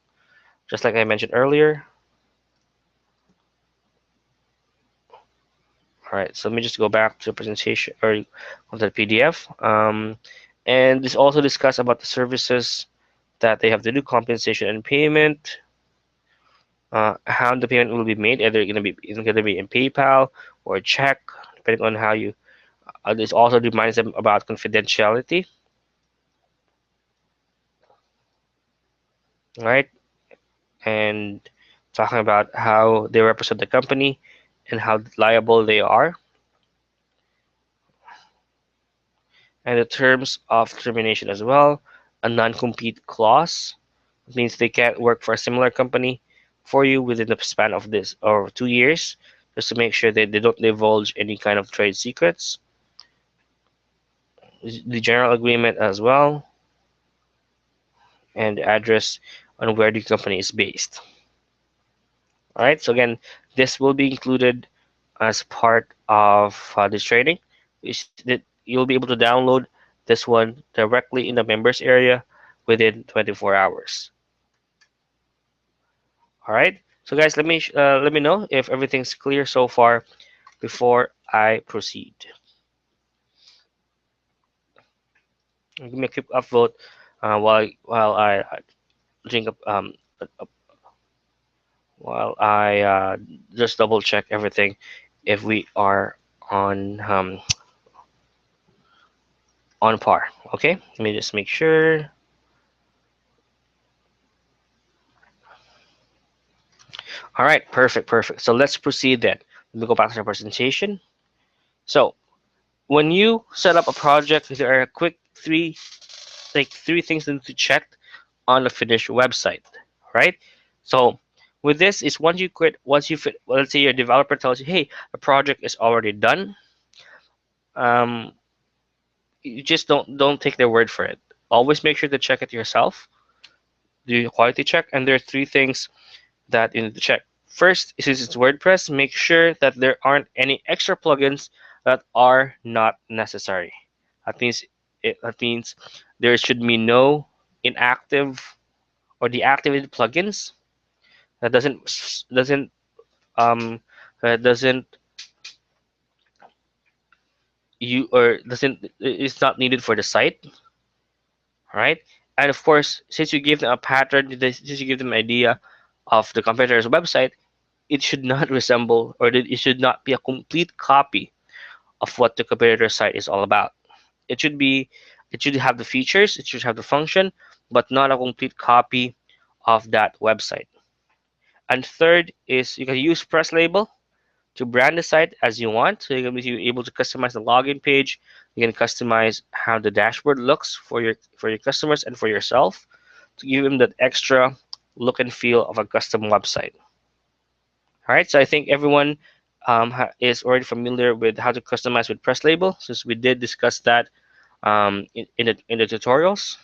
just like I mentioned earlier. All right, so let me just go back to the presentation or on the PDF. And this also discuss about the services that they have to do, compensation and payment, how the payment will be made, either going to be in PayPal or a check, depending on how you. This also reminds them about confidentiality, right? And talking about how they represent the company and how liable they are, and the terms of termination as well. A non-compete clause means they can't work for a similar company for you within the span of this or 2 years, just to make sure that they don't divulge any kind of trade secrets. The general agreement as well, and the address on where the company is based. All right, so again, this will be included as part of this training. Is that you'll be able to download this one directly in the members area within 24 hours. All right. So guys, let me know if everything's clear so far before I proceed. Give me a quick upvote while I drink up while I just double check everything if we are on par. Okay. Let me just make sure. All right. Perfect. Perfect. So let's proceed then. Let me go back to the presentation. So when you set up a project, there are a quick three things that need to check on the finished website, right? So with this is once you fit, well, let's say your developer tells you, hey, the project is already done. Um, you just don't take their word for it. Always make sure to check it yourself. Do a quality check, and there are three things that you need to check. First, since it's WordPress, make sure that there aren't any extra plugins that are not necessary. That means that means there should be no inactive or deactivated plugins that um doesn't you or doesn't is not needed for the site, right? And of course, since you give them a pattern, since you give them an idea of the competitor's website, it should not resemble or it should not be a complete copy of what the competitor site is all about. It should be it should have the features, it should have the function, but not a complete copy of that website. And third is you can use press label to brand the site as you want. So you're going to be able to customize the login page. You can customize how the dashboard looks for your customers and for yourself to give them that extra look and feel of a custom website. All right, so I think everyone is already familiar with how to customize with press label, since we did discuss that in the tutorials.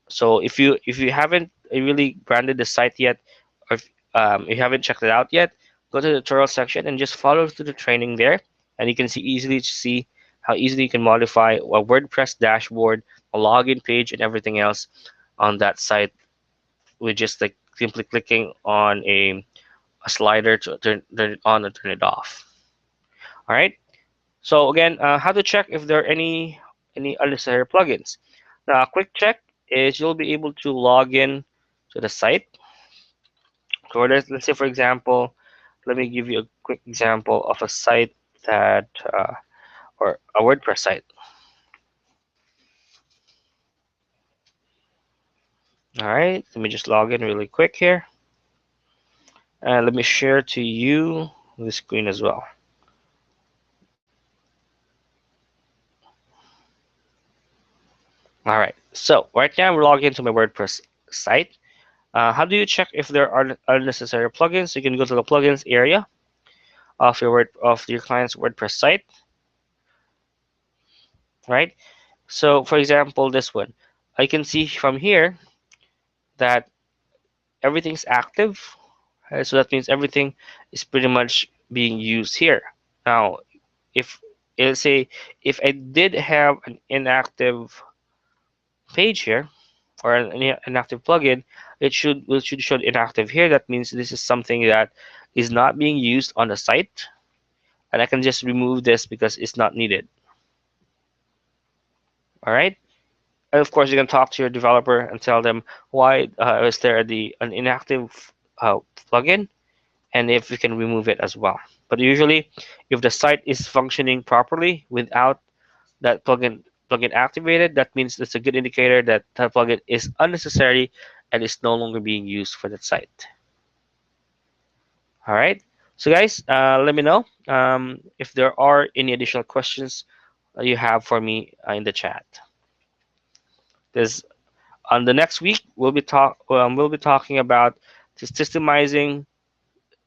So if you haven't really branded the site yet, or if you haven't checked it out yet, go to the tutorial section and just follow through the training there, and you can see how easily you can modify a WordPress dashboard, a login page, and everything else on that site with just like simply clicking on a slider to turn it on or turn it off. All right. So again, how to check if there are any unnecessary plugins. Now, a quick check is you'll be able to log in to the site. So let's say, for example, let me give you a quick example of a site that or a WordPress site. All right, let me just log in really quick here, and let me share to you the screen as well. All right, so right now we're logged into my WordPress site. How do you check if there are unnecessary plugins? You can go to the plugins area of your client's WordPress site, right? So for example, this one, I can see from here that everything's active. So that means everything is pretty much being used here. Now, if let's say if I did have an inactive page here or an inactive plugin, it should show inactive here. That means this is something that is not being used on the site, and I can just remove this because it's not needed. All right. And of course, you can talk to your developer and tell them why is there an inactive plugin, and if you can remove it as well. But usually, if the site is functioning properly without that plugin activated, that means it's a good indicator that that plugin is unnecessary and is no longer being used for that site. All right. So guys, let me know if there are any additional questions you have for me in the chat. This on the next week we'll be talking about systemizing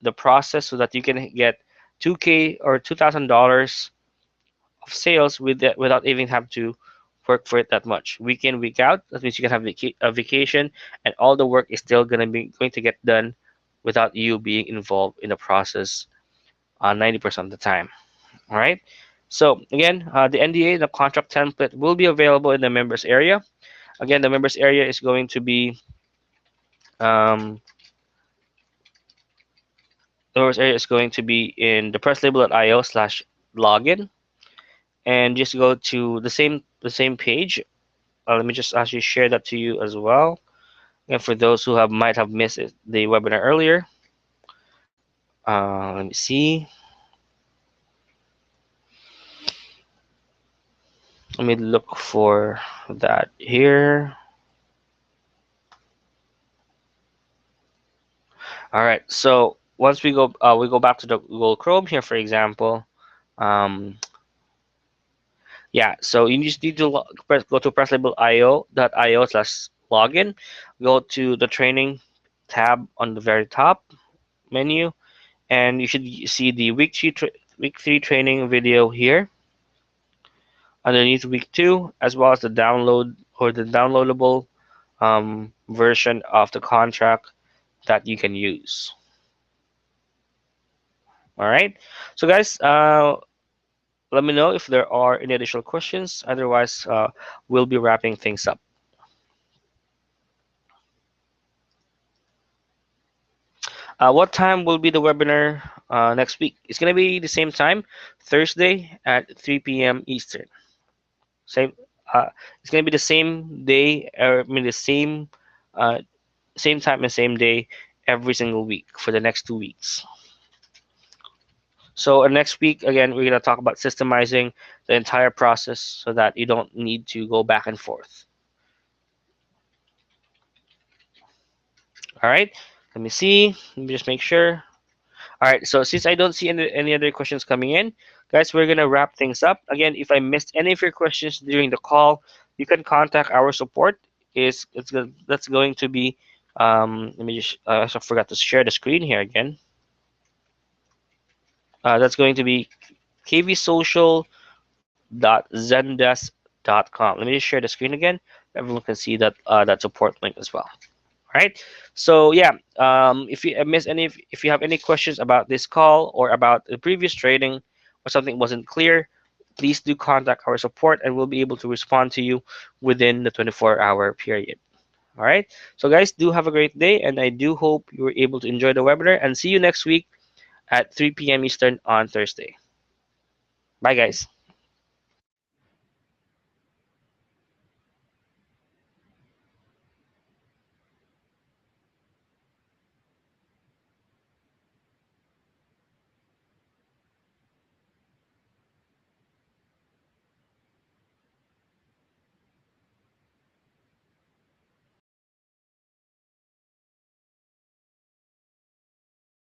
the process so that you can get 2K or $2,000 of sales without even have to work for it that much. Week in, week out. That means you can have a vacation, and all the work is still going to get done without you being involved in the process 90% of the time. All right. So again, the NDA, the contract template, will be available in the members area. Again, the members area is going to be um, the members area is going to be in the presslabel.io/login, and just go to the same page. Let me just actually share that to you as well. And for those who might have missed the webinar earlier, let me see. Let me look for that here. All right. So once we go back to the Google Chrome here, for example. Um, Yeah, so you just need to go to presslabel.io/login, go to the training tab on the very top menu, and you should see the week 3 training video here underneath week 2, as well as the download or the downloadable version of the contract that you can use. All right. So guys, let me know if there are any additional questions. Otherwise, we'll be wrapping things up. What time will be the webinar next week? It's going to be the same time, Thursday at 3 p.m. Eastern. Same. Uh, it's going to be the same day, or I mean the uh, same time and same day every single week for the next 2 weeks. So next week, again, we're going to talk about systemizing the entire process so that you don't need to go back and forth. All right. Let me see. Let me just make sure. All right, so since I don't see any other questions coming in, guys, we're gonna wrap things up. Again, if I missed any of your questions during the call, you can contact our support. That's going to be let me just I also forgot to share the screen here again. That's going to be kvsocial.zendesk.com. Let me just share the screen again. Everyone can see that support link as well. Right. So yeah, if you miss any, if you have any questions about this call or about the previous trading or something wasn't clear, please do contact our support and we'll be able to respond to you within the 24-hour period. All right. So guys, do have a great day, and I do hope you were able to enjoy the webinar. And see you next week at 3 p.m. Eastern on Thursday. Bye, guys.